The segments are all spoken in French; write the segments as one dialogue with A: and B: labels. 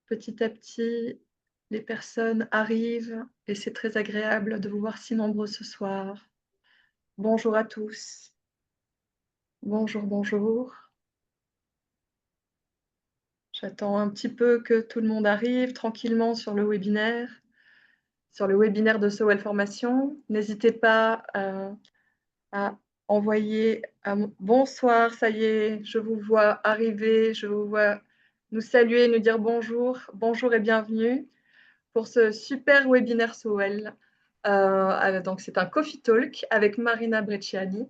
A: petit à petit, les personnes arrivent et c'est très agréable de vous voir si nombreux ce soir. Bonjour à tous. Bonjour, bonjour. J'attends un petit peu que tout le monde arrive tranquillement sur le webinaire de Sowell Formation. N'hésitez pas à envoyer un bonsoir, ça y est, je vous vois arriver, je vous vois nous saluer, nous dire bonjour, bonjour et bienvenue pour ce super webinaire Sowell. Donc c'est un Coffee Talk avec Marina Brecciani.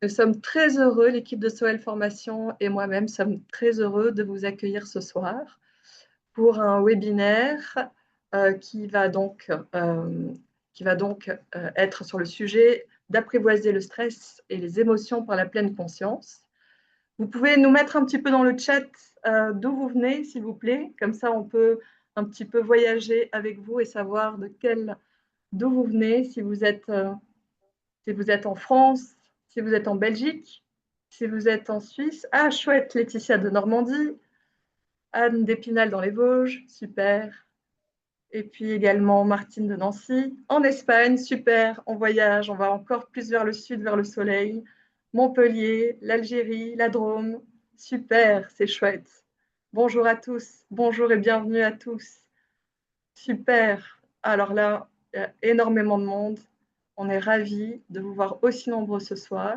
A: Nous sommes très heureux, l'équipe de Sowell Formation et moi-même sommes très heureux de vous accueillir ce soir pour un webinaire qui va donc être sur le sujet d'apprivoiser le stress et les émotions par la pleine conscience. Vous pouvez nous mettre un petit peu dans le chat d'où vous venez, s'il vous plaît. Comme ça, on peut un petit peu voyager avec vous et savoir d'où vous venez, si vous êtes en France, si vous êtes en Belgique, si vous êtes en Suisse. Ah, chouette, Laetitia de Normandie, Anne d'Épinal dans les Vosges, super. Et puis également Martine de Nancy, en Espagne, super, on voyage, on va encore plus vers le sud, vers le soleil. Montpellier, l'Algérie, la Drôme, super, c'est chouette. Bonjour à tous, bonjour et bienvenue à tous. Super, alors là, il y a énormément de monde. On est ravis de vous voir aussi nombreux ce soir.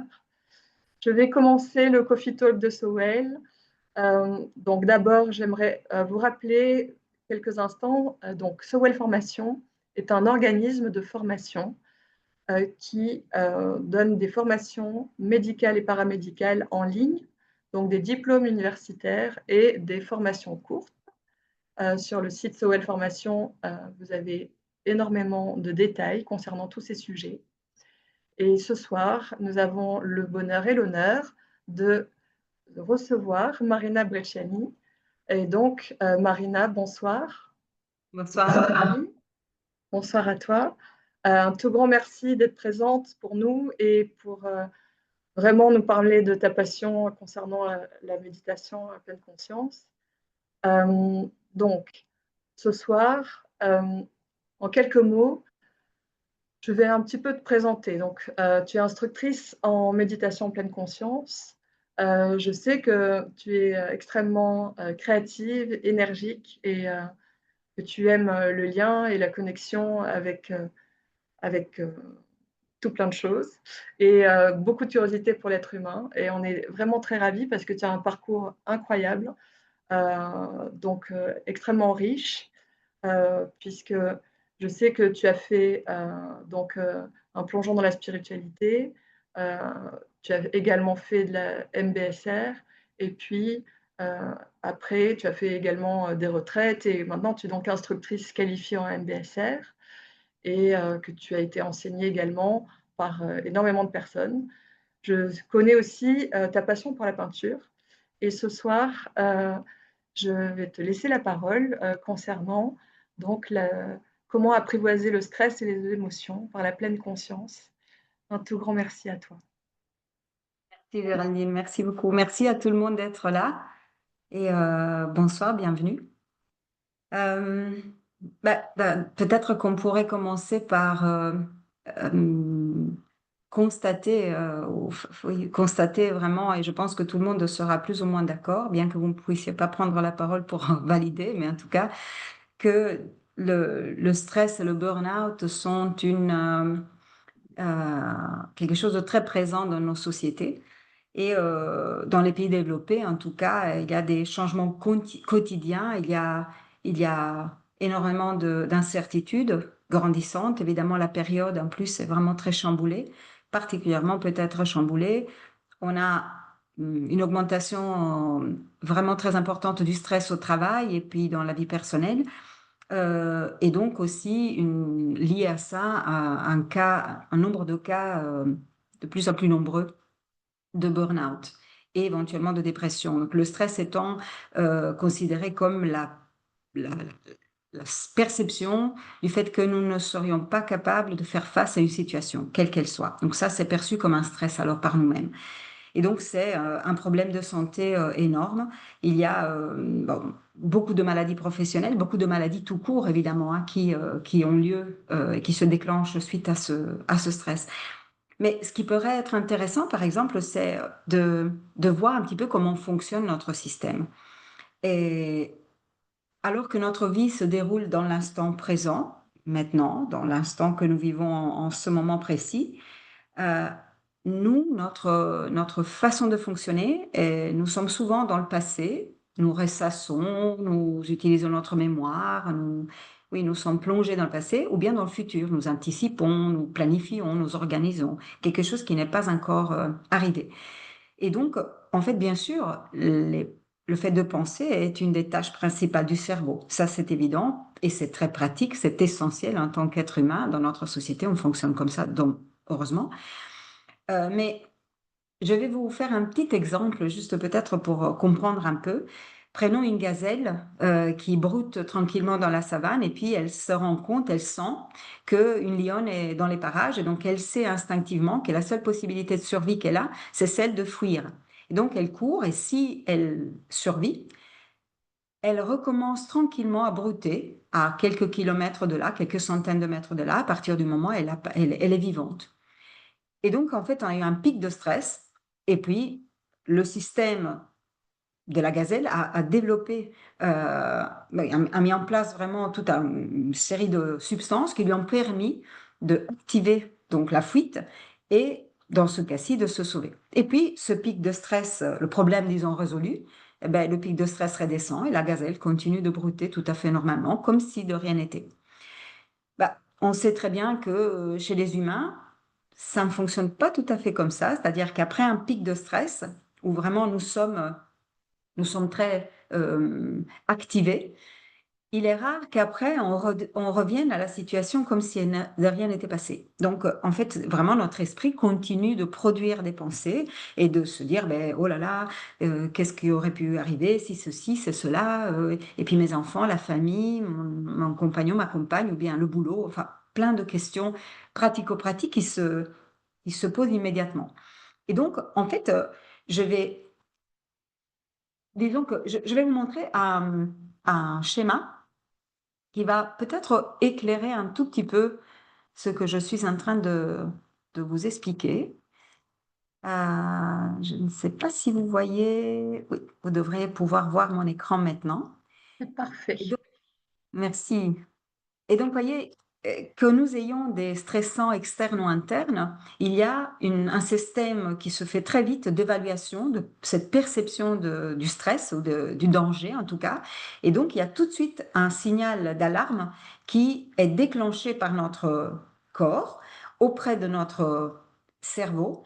A: Je vais commencer le Coffee Talk de Sowell. Donc d'abord, j'aimerais vous rappeler quelques instants. Donc Sowell Formation est un organisme de formation qui donne des formations médicales et paramédicales en ligne, donc des diplômes universitaires et des formations courtes. Sur le site Sowell Formation, vous avez énormément de détails concernant tous ces sujets. Et ce soir, nous avons le bonheur et l'honneur de recevoir Marina Brecciani. Et donc, Marina, bonsoir.
B: Bonsoir.
A: Bonsoir à toi. Un tout grand merci d'être présente pour nous et pour vraiment nous parler de ta passion concernant la méditation à pleine conscience. Donc, ce soir, en quelques mots, je vais un petit peu te présenter. Donc, tu es instructrice en méditation pleine conscience. Je sais que tu es extrêmement créative, énergique et que tu aimes le lien et la connexion avec tout plein de choses et beaucoup de curiosité pour l'être humain. Et on est vraiment très ravis parce que tu as un parcours incroyable, donc extrêmement riche puisque je sais que tu as fait un plongeon dans la spiritualité, euh, tu as également fait de la MBSR, et puis après, tu as fait également des retraites, et maintenant tu es donc instructrice qualifiée en MBSR, et que tu as été enseignée également par énormément de personnes. Je connais aussi ta passion pour la peinture, et ce soir, je vais te laisser la parole concernant donc comment apprivoiser le stress et les émotions par la pleine conscience. Un tout grand merci à toi.
B: Merci Géraldine, merci beaucoup. Merci à tout le monde d'être là et bonsoir, bienvenue. Euh, Peut-être qu'on pourrait commencer par euh, constater vraiment, et je pense que tout le monde sera plus ou moins d'accord, bien que vous ne puissiez pas prendre la parole pour valider, mais en tout cas, que le stress et le burn-out sont quelque chose de très présent dans nos sociétés. Et dans les pays développés, en tout cas, il y a des changements quotidiens, il y a énormément d'incertitudes grandissantes. Évidemment, la période, en plus, est vraiment très chamboulée, particulièrement peut-être chamboulée. On a une augmentation vraiment très importante du stress au travail et puis dans la vie personnelle. Et donc aussi lié à ça, un nombre de cas de plus en plus nombreux de burn-out et éventuellement de dépression. Donc, le stress étant considéré comme la, la perception du fait que nous ne serions pas capables de faire face à une situation, quelle qu'elle soit. Donc ça, c'est perçu comme un stress alors par nous-mêmes. Et donc, c'est un problème de santé énorme. Il y a beaucoup de maladies professionnelles, beaucoup de maladies tout court, évidemment, hein, qui ont lieu et qui se déclenchent suite à ce stress. Mais ce qui pourrait être intéressant, par exemple, c'est de voir un petit peu comment fonctionne notre système. Et alors que notre vie se déroule dans l'instant présent, maintenant, dans l'instant que nous vivons en ce moment précis, euh, nous, notre façon de fonctionner, nous sommes souvent dans le passé, nous ressassons, nous utilisons notre mémoire, oui, nous sommes plongés dans le passé ou bien dans le futur. Nous anticipons, nous planifions, nous organisons quelque chose qui n'est pas encore arrivé. Et donc, en fait, bien sûr, le fait de penser est une des tâches principales du cerveau. Ça, c'est évident et c'est très pratique, c'est essentiel en tant qu'être humain. Dans notre société, on fonctionne comme ça, donc heureusement. Mais je vais vous faire un petit exemple, juste peut-être pour comprendre un peu. Prenons une gazelle qui broute tranquillement dans la savane et puis elle se rend compte, elle sent qu'une lionne est dans les parages et donc elle sait instinctivement que la seule possibilité de survie qu'elle a, c'est celle de fuir. Et donc elle court et si elle survit, elle recommence tranquillement à brouter à quelques kilomètres de là, quelques centaines de mètres de là, à partir du moment où elle est vivante. Et donc, en fait, on a eu un pic de stress. Et puis, le système de la gazelle a développé, a mis en place vraiment toute une série de substances qui lui ont permis d'activer donc la fuite et, dans ce cas-ci, de se sauver. Et puis, ce pic de stress, le problème, disons, résolu, eh ben, le pic de stress redescend et la gazelle continue de brouter tout à fait normalement, comme si de rien n'était. Bah, on sait très bien que chez les humains, ça ne fonctionne pas tout à fait comme ça. C'est-à-dire qu'après un pic de stress, où vraiment nous sommes très activés, il est rare qu'après on revienne à la situation comme si de rien n'était passé. Donc, en fait, vraiment, notre esprit continue de produire des pensées et de se dire, ben, oh là là, qu'est-ce qui aurait pu arriver si ceci, c'est cela, et puis mes enfants, la famille, mon compagnon, ma compagne, ou bien le boulot, enfin, plein de questions pratico-pratiques qui se posent immédiatement. Et donc, en fait, je vais, disons que je vais vous montrer un schéma qui va peut-être éclairer un tout petit peu ce que je suis en train de vous expliquer. Je ne sais pas si vous voyez, oui, vous devriez pouvoir voir mon écran maintenant.
A: C'est parfait.
B: Et donc, merci. Et donc, voyez, que nous ayons des stressants externes ou internes, il y a un système qui se fait très vite d'évaluation de cette perception du stress ou du danger en tout cas. Et donc, il y a tout de suite un signal d'alarme qui est déclenché par notre corps auprès de notre cerveau.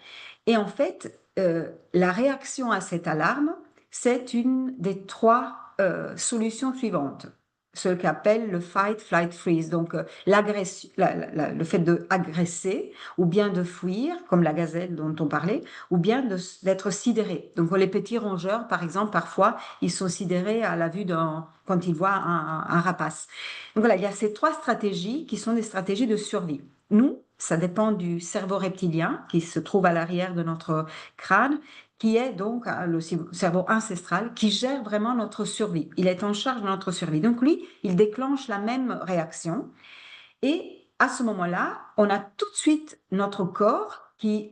B: Et en fait, la réaction à cette alarme, c'est une des trois solutions suivantes, ce qu'appelle le fight, flight, freeze. Donc, l'agression, le fait d'agresser ou bien de fuir, comme la gazelle dont on parlait, ou bien d'être sidéré. Donc, les petits rongeurs, par exemple, parfois, ils sont sidérés à la vue quand ils voient un rapace. Donc, voilà, il y a ces trois stratégies qui sont des stratégies de survie. Nous, ça dépend du cerveau reptilien qui se trouve à l'arrière de notre crâne, qui est donc le cerveau ancestral, qui gère vraiment notre survie. Il est en charge de notre survie. Donc lui, il déclenche la même réaction. Et à ce moment-là, on a tout de suite notre corps qui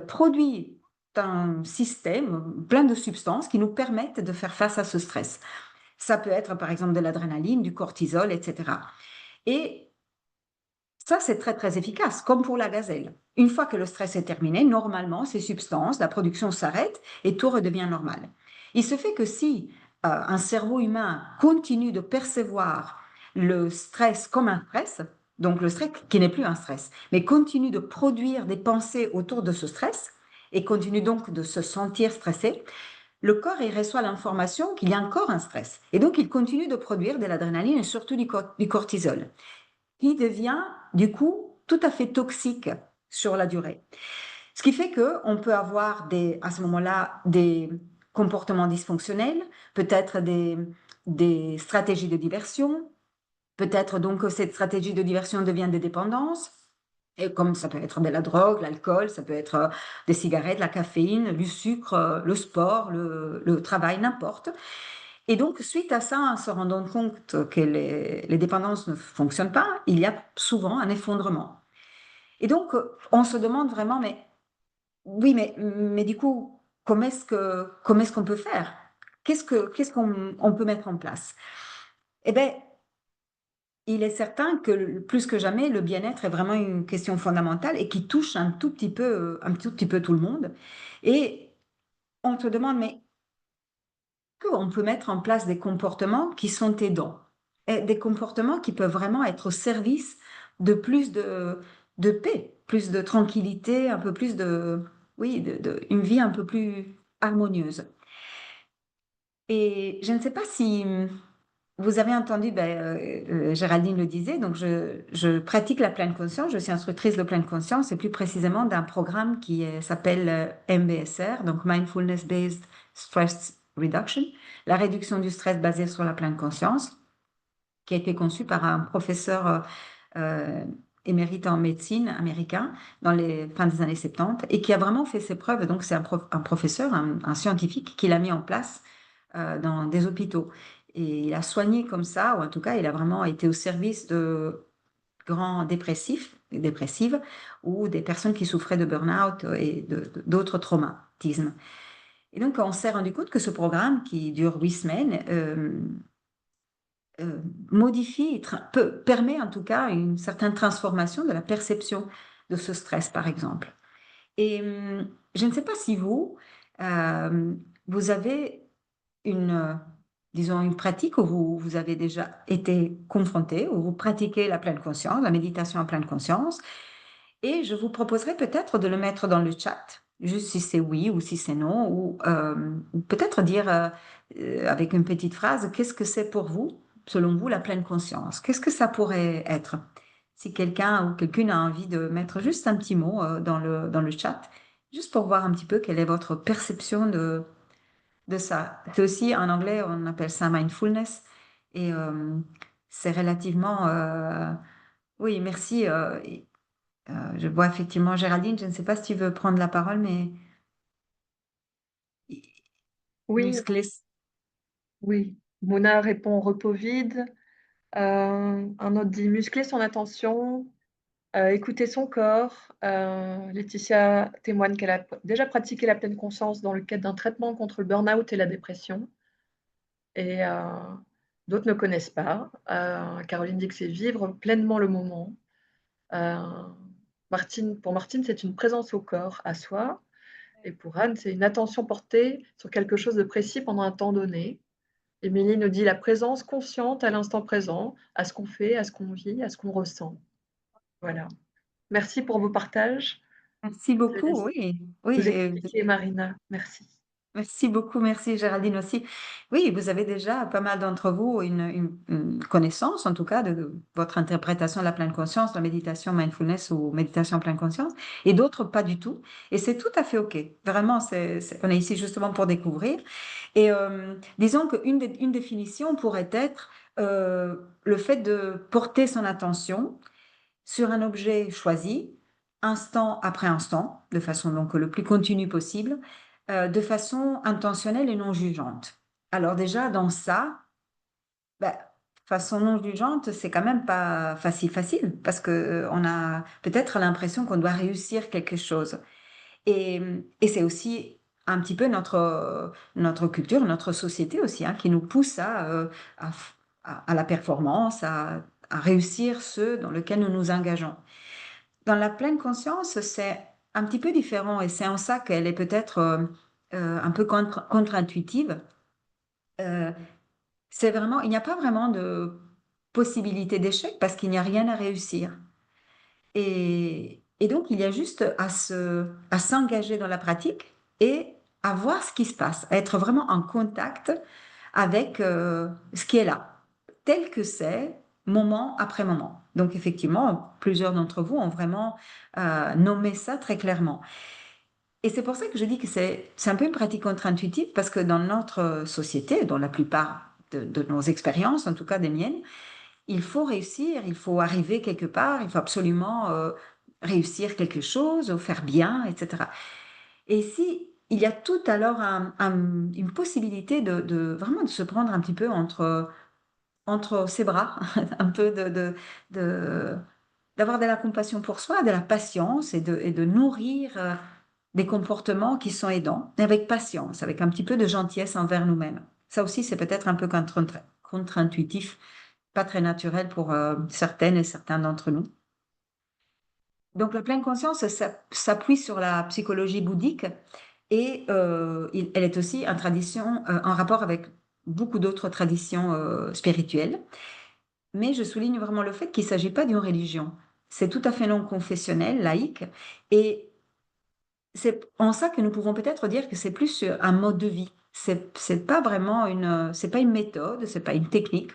B: produit un système plein de substances qui nous permettent de faire face à ce stress. Ça peut être par exemple de l'adrénaline, du cortisol, etc. Et ça, c'est très, très efficace, comme pour la gazelle. Une fois que le stress est terminé, normalement, ces substances, la production s'arrête et tout redevient normal. Il se fait que si un cerveau humain continue de percevoir le stress comme un stress, donc le stress qui n'est plus un stress, mais continue de produire des pensées autour de ce stress et continue donc de se sentir stressé, le corps il reçoit l'information qu'il y a encore un stress. Et donc, il continue de produire de l'adrénaline et surtout du cortisol qui devient du coup tout à fait toxique sur la durée. Ce qui fait qu'on peut avoir à ce moment-là des comportements dysfonctionnels, peut-être des stratégies de diversion, peut-être donc que cette stratégie de diversion devient des dépendances, Et comme ça peut être de la drogue, l'alcool, ça peut être des cigarettes, la caféine, du sucre, le sport, le travail, n'importe. Et donc, suite à ça, en se rendant compte que les dépendances ne fonctionnent pas, il y a souvent un effondrement. Et donc, on se demande vraiment, mais oui, mais du coup, comment est-ce qu'on peut faire? Qu'est-ce qu'on on peut mettre en place? Eh bien, il est certain que plus que jamais, le bien-être est vraiment une question fondamentale et qui touche un tout petit peu tout le monde. Et on se demande, mais on peut mettre en place des comportements qui sont aidants, et des comportements qui peuvent vraiment être au service de plus de paix, plus de tranquillité, un peu plus oui, une vie un peu plus harmonieuse. Et je ne sais pas si vous avez entendu, Géraldine le disait, donc je pratique la pleine conscience, je suis instructrice de pleine conscience et plus précisément d'un programme qui s'appelle MBSR, donc Mindfulness Based Stress Reduction, la réduction du stress basée sur la pleine conscience, qui a été conçu par un professeur euh, émérite en médecine américain dans les fins des années 70 et qui a vraiment fait ses preuves. Donc c'est un professeur, un scientifique qui l'a mis en place dans des hôpitaux. Et il a soigné comme ça, ou en tout cas, il a vraiment été au service de grands dépressifs, dépressives, ou des personnes qui souffraient de burn-out et d'autres traumatismes. Et donc, on s'est rendu compte que ce programme, qui dure 8 semaines, modifie, permet en tout cas une certaine transformation de la perception de ce stress, par exemple. Et je ne sais pas si euh, vous avez disons, une pratique où vous avez déjà été confronté, où vous pratiquez la pleine conscience, la méditation en pleine conscience. Et je vous proposerais peut-être de le mettre dans le chat, juste si c'est oui ou si c'est non, ou peut-être dire avec une petite phrase, qu'est-ce que c'est pour vous, selon vous, la pleine conscience? Qu'est-ce que ça pourrait être? Si quelqu'un ou quelqu'une a envie de mettre juste un petit mot dans le chat, juste pour voir un petit peu quelle est votre perception de ça. C'est aussi en anglais, on appelle ça mindfulness, et c'est relativement... oui, merci. Je vois effectivement Géraldine, je ne sais pas si tu veux prendre la parole, mais
A: Oui,
B: muscler.
A: oui. Mona répond repos vide. Un autre dit muscler son attention, écouter son corps. Laetitia témoigne qu'elle a déjà pratiqué la pleine conscience dans le cadre d'un traitement contre le burn-out et la dépression. Et d'autres ne connaissent pas. Caroline dit que c'est vivre pleinement le moment. Euh, pour Martine, c'est une présence au corps, à soi. Et pour Anne, c'est une attention portée sur quelque chose de précis pendant un temps donné. Émilie nous dit la présence consciente à l'instant présent, à ce qu'on fait, à ce qu'on vit, à ce qu'on ressent. Voilà. Merci pour vos partages.
B: Merci
A: Je te
B: beaucoup,
A: laisse
B: oui. Oui,
A: nous expliquer, Marina. Merci.
B: merci beaucoup, merci Géraldine aussi. Oui, vous avez déjà, pas mal d'entre vous, une connaissance, en tout cas, de votre interprétation de la pleine conscience, la méditation mindfulness ou méditation en pleine conscience, et d'autres pas du tout. Et c'est tout à fait OK. Vraiment, on est ici justement pour découvrir. Et disons une définition pourrait être le fait de porter son attention sur un objet choisi, instant après instant, de façon donc le plus continue possible, de façon intentionnelle et non jugeante. Alors déjà, dans ça, bah, façon non jugeante, c'est quand même pas facile, parce que on a peut-être l'impression qu'on doit réussir quelque chose. Et c'est aussi un petit peu notre culture, notre société aussi, hein, qui nous pousse à, à la performance, à réussir ce dans lequel nous nous engageons. Dans la pleine conscience, c'est un petit peu différent et c'est en ça qu'elle est peut-être un peu contre-intuitive. Euh, c'est vraiment, il n'y a pas vraiment de possibilité d'échec parce qu'il n'y a rien à réussir. Et donc, il y a juste à s'engager dans la pratique et à voir ce qui se passe, à être vraiment en contact avec ce qui est là, tel que c'est, moment après moment. Donc, effectivement, plusieurs d'entre vous ont vraiment nommé ça très clairement. Et c'est pour ça que je dis que c'est un peu une pratique contre-intuitive parce que dans notre société, dans la plupart de nos expériences, en tout cas des miennes, il faut réussir, il faut arriver quelque part, il faut absolument réussir quelque chose, ou faire bien, etc. Et ici, il y a tout alors une possibilité vraiment de se prendre un petit peu entre ses bras, un peu de- d'avoir de la compassion pour soi, de la patience et de nourrir des comportements qui sont aidants, et avec patience, avec un petit peu de gentillesse envers nous-mêmes. Ça aussi, c'est peut-être un peu contre-intuitif, pas très naturel pour certaines et certains d'entre nous. Donc, la pleine conscience s'appuie sur la psychologie bouddhique et elle est aussi une tradition en rapport avec beaucoup d'autres traditions spirituelles. Mais je souligne vraiment le fait qu'il ne s'agit pas d'une religion. C'est tout à fait non confessionnel, laïque, et c'est en ça que nous pouvons peut-être dire que c'est plus un mode de vie. C'est pas vraiment c'est pas une méthode, c'est pas une technique.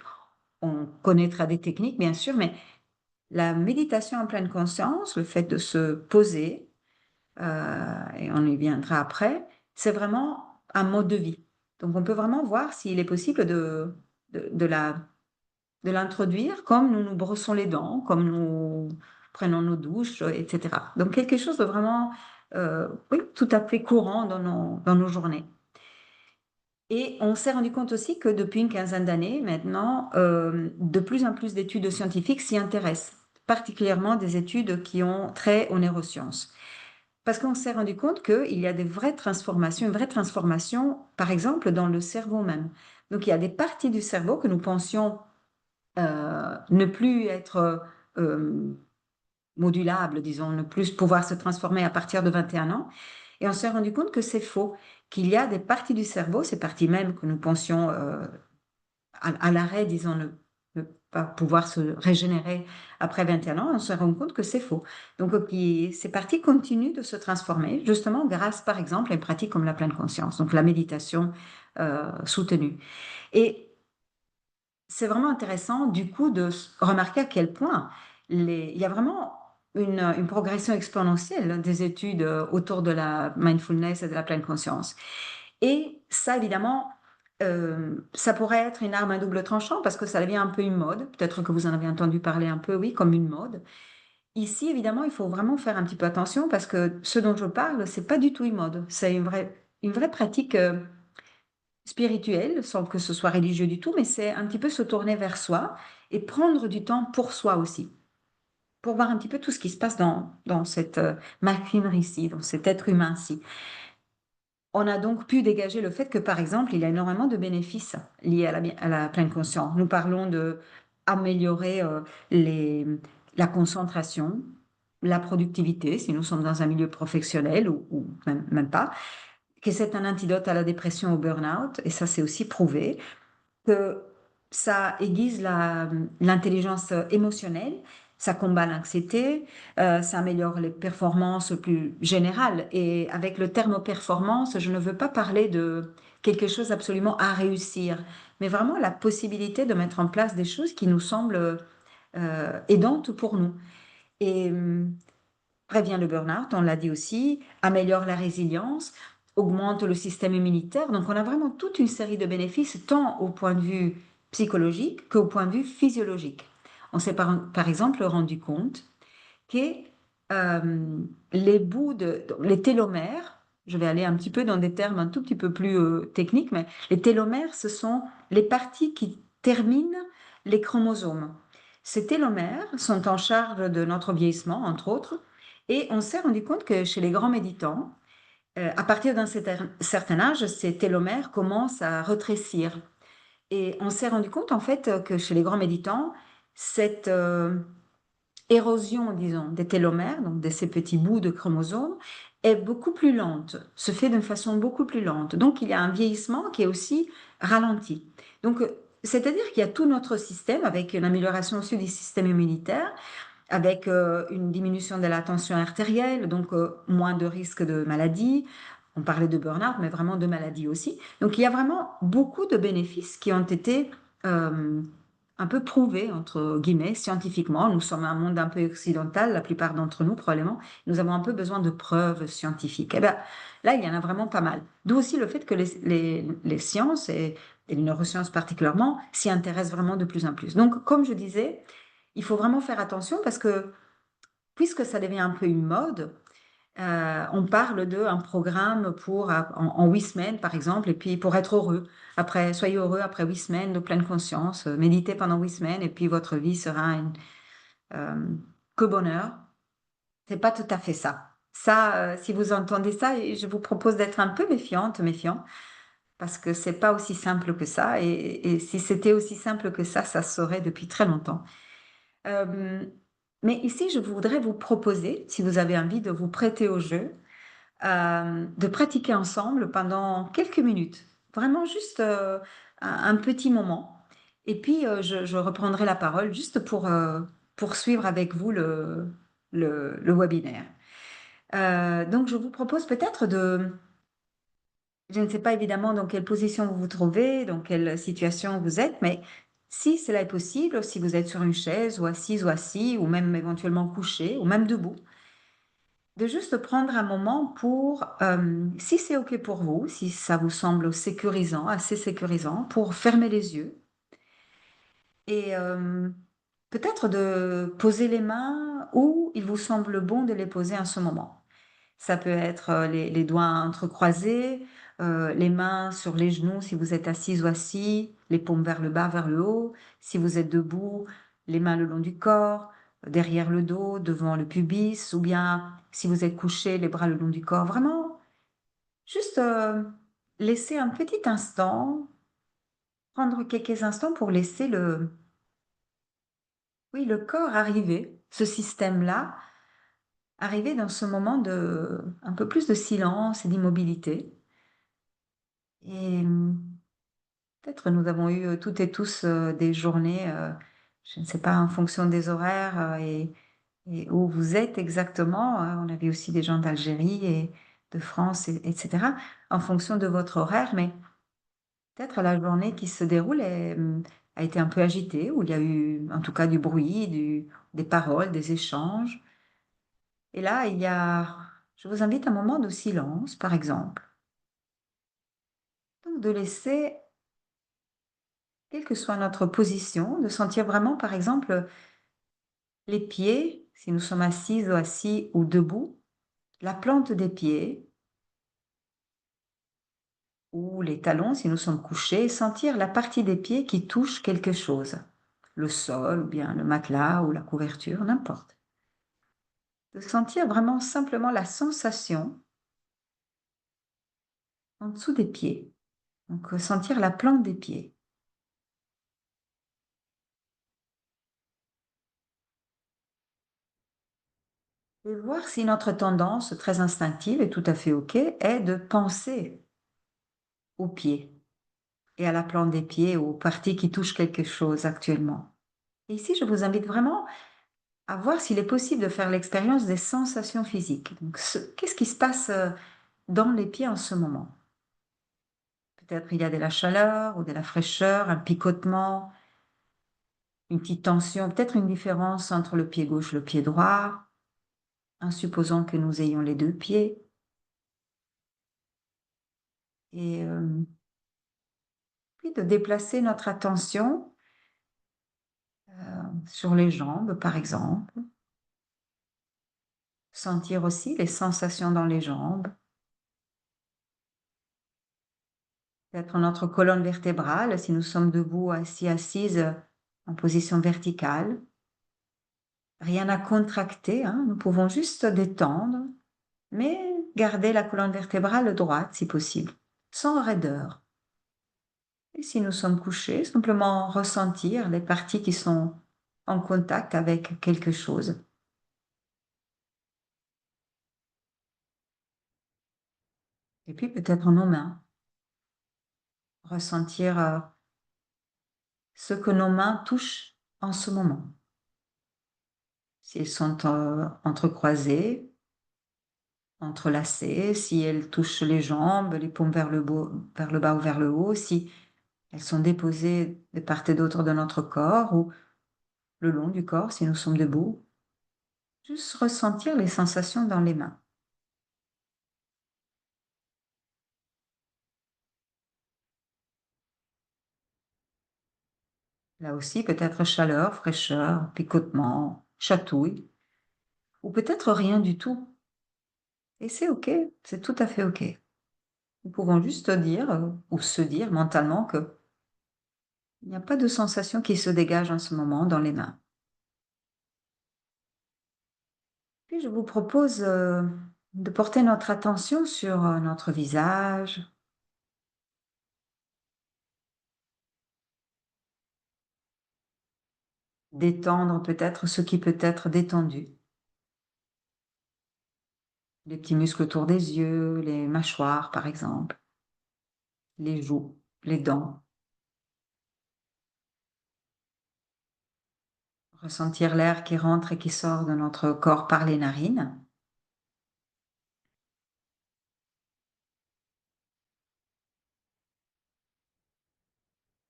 B: On connaîtra des techniques, bien sûr, mais la méditation en pleine conscience, le fait de se poser, et on y viendra après, c'est vraiment un mode de vie. Donc, on peut vraiment voir s'il est possible de, de la de l'introduire comme nous nous brossons les dents, comme nous prenons nos douches, etc. Donc quelque chose de vraiment, oui, tout à fait courant dans nos journées. Et on s'est rendu compte aussi que depuis une quinzaine d'années maintenant, de plus en plus d'études scientifiques s'y intéressent, particulièrement des études qui ont trait aux neurosciences. Parce qu'on s'est rendu compte qu'il y a des vraies transformations, une vraie transformation, par exemple, dans le cerveau même. Donc il y a des parties du cerveau que nous pensions ne plus être modulable, disons, ne plus pouvoir se transformer à partir de 21 ans. Et on s'est rendu compte que c'est faux, qu'il y a des parties du cerveau, ces parties même que nous pensions à l'arrêt, disons, ne pas pouvoir se régénérer après 21 ans, on s'est rendu compte que c'est faux. Donc, ces parties continuent de se transformer, justement grâce, par exemple, à une pratique comme la pleine conscience, donc la méditation soutenue. Et c'est vraiment intéressant, du coup, de remarquer à quel point il y a vraiment une progression exponentielle des études autour de la mindfulness et de la pleine conscience. Et ça, évidemment, ça pourrait être une arme à double tranchant parce que ça devient un peu une mode. Peut-être que vous en avez entendu parler un peu, oui, comme une mode. Ici, évidemment, il faut vraiment faire un petit peu attention parce que ce dont je parle, c'est pas du tout une mode. C'est une vraie pratique spirituel, sans que ce soit religieux du tout, mais c'est un petit peu se tourner vers soi et prendre du temps pour soi aussi, pour voir un petit peu tout ce qui se passe dans cette machinerie-ci, dans cet être humain-ci. On a donc pu dégager le fait que, par exemple, il y a énormément de bénéfices liés à la pleine conscience. Nous parlons de améliorer la concentration, la productivité, si nous sommes dans un milieu professionnel ou même pas, que c'est un antidote à la dépression, au burn-out, et ça c'est aussi prouvé que ça aiguise l'intelligence émotionnelle, ça combat l'anxiété, ça améliore les performances plus générales. Et avec le terme performance, je ne veux pas parler de quelque chose absolument à réussir, mais vraiment la possibilité de mettre en place des choses qui nous semblent aidantes pour nous. Et prévient le burn-out, on l'a dit aussi, améliore la résilience, augmente le système immunitaire. Donc, on a vraiment toute une série de bénéfices, tant au point de vue psychologique qu'au point de vue physiologique. On s'est par exemple rendu compte que les télomères, je vais aller un petit peu dans des termes un tout petit peu plus techniques, mais les télomères, ce sont les parties qui terminent les chromosomes. Ces télomères sont en charge de notre vieillissement, entre autres, et on s'est rendu compte que chez les grands méditants, à partir d'un certain âge, ces télomères commencent à rétrécir. Et on s'est rendu compte, en fait, que chez les grands méditants, cette érosion, disons, des télomères, donc de ces petits bouts de chromosomes, est beaucoup plus lente, se fait d'une façon beaucoup plus lente. Donc, il y a un vieillissement qui est aussi ralenti. Donc, c'est-à-dire qu'il y a tout notre système, avec une amélioration aussi du système immunitaire, avec une diminution de la tension artérielle, donc moins de risques de maladie. On parlait de burn-out, mais vraiment de maladie aussi. Donc, il y a vraiment beaucoup de bénéfices qui ont été un peu prouvés, entre guillemets, scientifiquement. Nous sommes un monde un peu occidental, la plupart d'entre nous, probablement. Nous avons un peu besoin de preuves scientifiques. Et bien, là, il y en a vraiment pas mal. D'où aussi le fait que les sciences, et les neurosciences particulièrement, s'y intéressent vraiment de plus en plus. Donc, comme je disais, il faut vraiment faire attention parce que puisque ça devient un peu une mode, on parle d'un programme pour, en 8 semaines, par exemple, et puis pour être heureux. Après, soyez heureux après 8 semaines de pleine conscience, méditez pendant 8 semaines, et puis votre vie sera euh, que bonheur. C'est pas tout à fait ça. Ça, si vous entendez ça, je vous propose d'être un peu méfiant, parce que c'est pas aussi simple que ça, et si c'était aussi simple que ça se saurait depuis très longtemps. Euh, mais ici, je voudrais vous proposer, si vous avez envie de vous prêter au jeu, de pratiquer ensemble pendant quelques minutes, vraiment juste un petit moment. Et puis, je reprendrai la parole juste pour poursuivre avec vous le webinaire. Donc, je vous propose peut-être je ne sais pas évidemment dans quelle position vous vous trouvez, dans quelle situation vous êtes, mais si cela est possible, si vous êtes sur une chaise ou assise ou assis, ou même éventuellement couché, ou même debout, de juste prendre un moment pour, si c'est OK pour vous, si ça vous semble sécurisant, assez sécurisant, pour fermer les yeux et peut-être de poser les mains où il vous semble bon de les poser en ce moment. Ça peut être les doigts entrecroisés, les mains sur les genoux si vous êtes assise ou assis, les paumes vers le bas, vers le haut. Si vous êtes debout, les mains le long du corps, derrière le dos, devant le pubis, ou bien si vous êtes couché, les bras le long du corps. Vraiment, juste laisser un petit instant, prendre quelques instants pour laisser oui, le corps arriver, ce système-là, arriver dans ce moment de un peu plus de silence et d'immobilité. Et peut-être nous avons eu toutes et tous des journées, je ne sais pas, en fonction des horaires et où vous êtes exactement. On avait aussi des gens d'Algérie et de France, etc. En fonction de votre horaire, mais peut-être la journée qui se déroule a été un peu agitée, où il y a eu en tout cas du bruit, des paroles, des échanges. Et là, je vous invite à un moment de silence, par exemple. Donc de laisser, quelle que soit notre position, de sentir vraiment, par exemple, les pieds, si nous sommes assises ou assis ou debout, la plante des pieds ou les talons si nous sommes couchés, et sentir la partie des pieds qui touche quelque chose, le sol ou bien le matelas ou la couverture, n'importe. De sentir vraiment simplement la sensation en dessous des pieds. Donc sentir la plante des pieds. Et voir si notre tendance très instinctive et tout à fait OK est de penser aux pieds et à la plante des pieds, aux parties qui touchent quelque chose actuellement. Et ici, je vous invite vraiment à voir s'il est possible de faire l'expérience des sensations physiques. Donc, qu'est-ce qui se passe dans les pieds en ce moment? Peut-être il y a de la chaleur ou de la fraîcheur, un picotement, une petite tension, peut-être une différence entre le pied gauche et le pied droit, en supposant que nous ayons les deux pieds. Et puis de déplacer notre attention sur les jambes, par exemple. Sentir aussi les sensations dans les jambes. Peut-être notre colonne vertébrale, si nous sommes debout, assis, assises, en position verticale. Rien à contracter, hein, nous pouvons juste détendre, mais garder la colonne vertébrale droite si possible, sans raideur. Et si nous sommes couchés, simplement ressentir les parties qui sont en contact avec quelque chose. Et puis peut-être nos mains, ressentir ce que nos mains touchent en ce moment. Si elles sont entrecroisées, entrelacées, si elles touchent les jambes, les paumes vers le bas ou vers le haut, si elles sont déposées de part et d'autre de notre corps ou le long du corps si nous sommes debout. Juste ressentir les sensations dans les mains. Là aussi, peut-être chaleur, fraîcheur, picotement, chatouille, ou peut-être rien du tout. Et c'est OK, c'est tout à fait OK. Nous pouvons juste dire ou se dire mentalement que il n'y a pas de sensation qui se dégage en ce moment dans les mains. Puis je vous propose de porter notre attention sur notre visage, détendre peut-être ce qui peut être détendu. Les petits muscles autour des yeux, les mâchoires par exemple, les joues, les dents. Ressentir l'air qui rentre et qui sort de notre corps par les narines.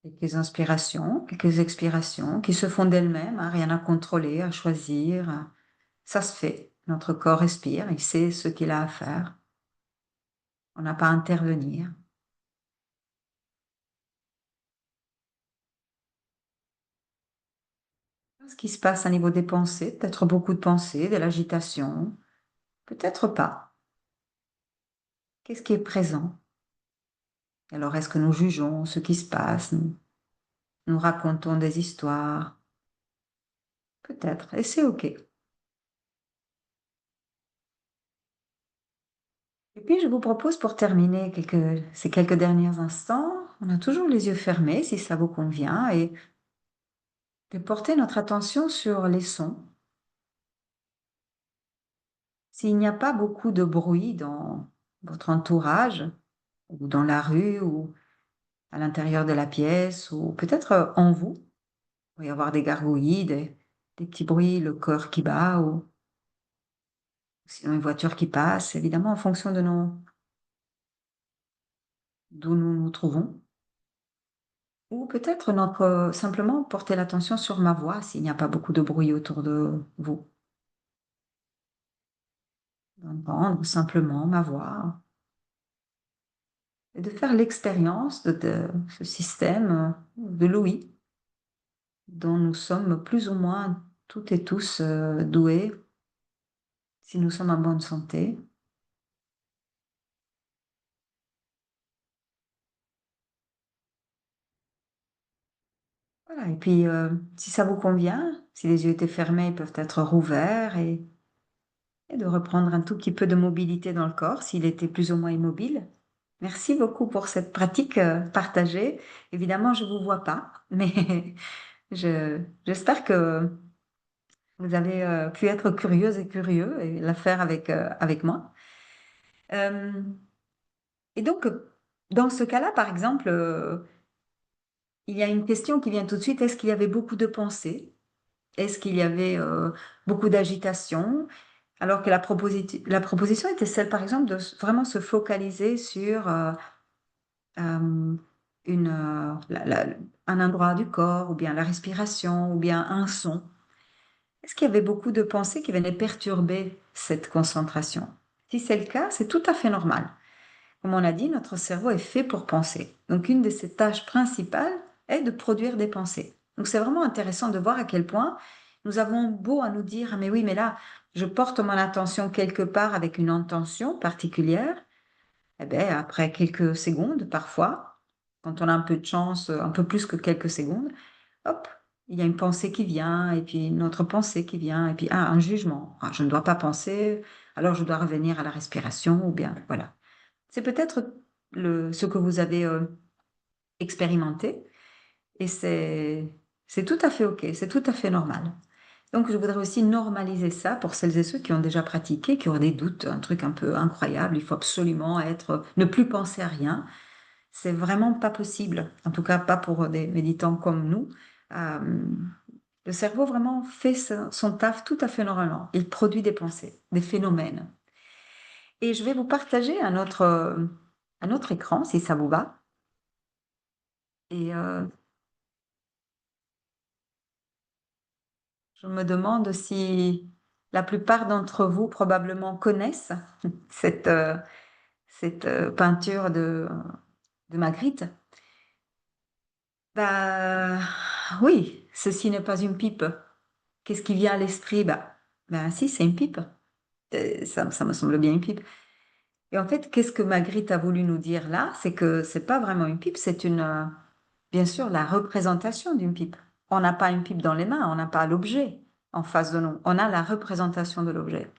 B: Quelques inspirations, quelques expirations qui se font d'elles-mêmes, hein, rien à contrôler, à choisir. Ça se fait. Notre corps respire, il sait ce qu'il a à faire. On n'a pas à intervenir. Ce qui se passe à niveau des pensées, peut-être beaucoup de pensées, de l'agitation, peut-être pas. Qu'est-ce qui est présent? Alors, est-ce que nous jugeons ce qui se passe? Nous racontons des histoires? Peut-être, et c'est OK. Et puis, je vous propose pour terminer ces quelques derniers instants, on a toujours les yeux fermés si ça vous convient, et de porter notre attention sur les sons. S'il n'y a pas beaucoup de bruit dans votre entourage, ou dans la rue, ou à l'intérieur de la pièce, ou peut-être en vous, il peut y avoir des gargouillis, des petits bruits, le cœur qui bat, ou sinon une voiture qui passe, évidemment en fonction de d'où nous nous trouvons. Ou peut-être simplement porter l'attention sur ma voix s'il n'y a pas beaucoup de bruit autour de vous. D'entendre simplement ma voix et de faire l'expérience de ce système de l'ouïe dont nous sommes plus ou moins toutes et tous doués si nous sommes en bonne santé. Voilà, et puis si ça vous convient, si les yeux étaient fermés, ils peuvent être rouverts et de reprendre un tout petit peu de mobilité dans le corps s'il était plus ou moins immobile. Merci beaucoup pour cette pratique partagée. Évidemment, je ne vous vois pas, mais j'espère que vous avez pu être curieuse et curieux et la faire avec moi. Euh, et donc, dans ce cas-là, par exemple, il y a une question qui vient tout de suite. Est-ce qu'il y avait beaucoup de pensées? Est-ce qu'il y avait beaucoup d'agitation? Alors que la proposition était celle, par exemple, de vraiment se focaliser sur euh, un endroit du corps, ou bien la respiration, ou bien un son. Est-ce qu'il y avait beaucoup de pensées qui venaient perturber cette concentration? Si c'est le cas, c'est tout à fait normal. Comme on a dit, notre cerveau est fait pour penser. Donc, une de ses tâches principales est de produire des pensées. Donc, c'est vraiment intéressant de voir à quel point nous avons beau à nous dire, ah, mais oui, mais là, je porte mon attention quelque part avec une intention particulière. Eh bien, après quelques secondes, parfois, quand on a un peu de chance, un peu plus que quelques secondes, hop, il y a une pensée qui vient, et puis une autre pensée qui vient, et puis un jugement. Ah, je ne dois pas penser, alors je dois revenir à la respiration, ou bien, voilà. C'est peut-être ce que vous avez expérimenté, et c'est tout à fait OK, c'est tout à fait normal. Donc, je voudrais aussi normaliser ça pour celles et ceux qui ont déjà pratiqué, qui ont des doutes, un truc un peu incroyable. Il faut absolument ne plus penser à rien. C'est vraiment pas possible. En tout cas, pas pour des méditants comme nous. Euh, le cerveau vraiment fait son taf tout à fait normalement. Il produit des pensées, des phénomènes. Et je vais vous partager un autre écran, si ça vous va. Et je me demande si la plupart d'entre vous probablement connaissent cette, peinture de Magritte. Bah oui, ceci n'est pas une pipe. Qu'est-ce qui vient à l'esprit? Bah, Ben si, c'est une pipe. Ça me semble bien une pipe. Et en fait, qu'est-ce que Magritte a voulu nous dire là? C'est que c'est pas vraiment une pipe, c'est bien sûr, la représentation d'une pipe. On n'a pas une pipe dans les mains, on n'a pas l'objet en face de nous. On a la représentation de l'objet.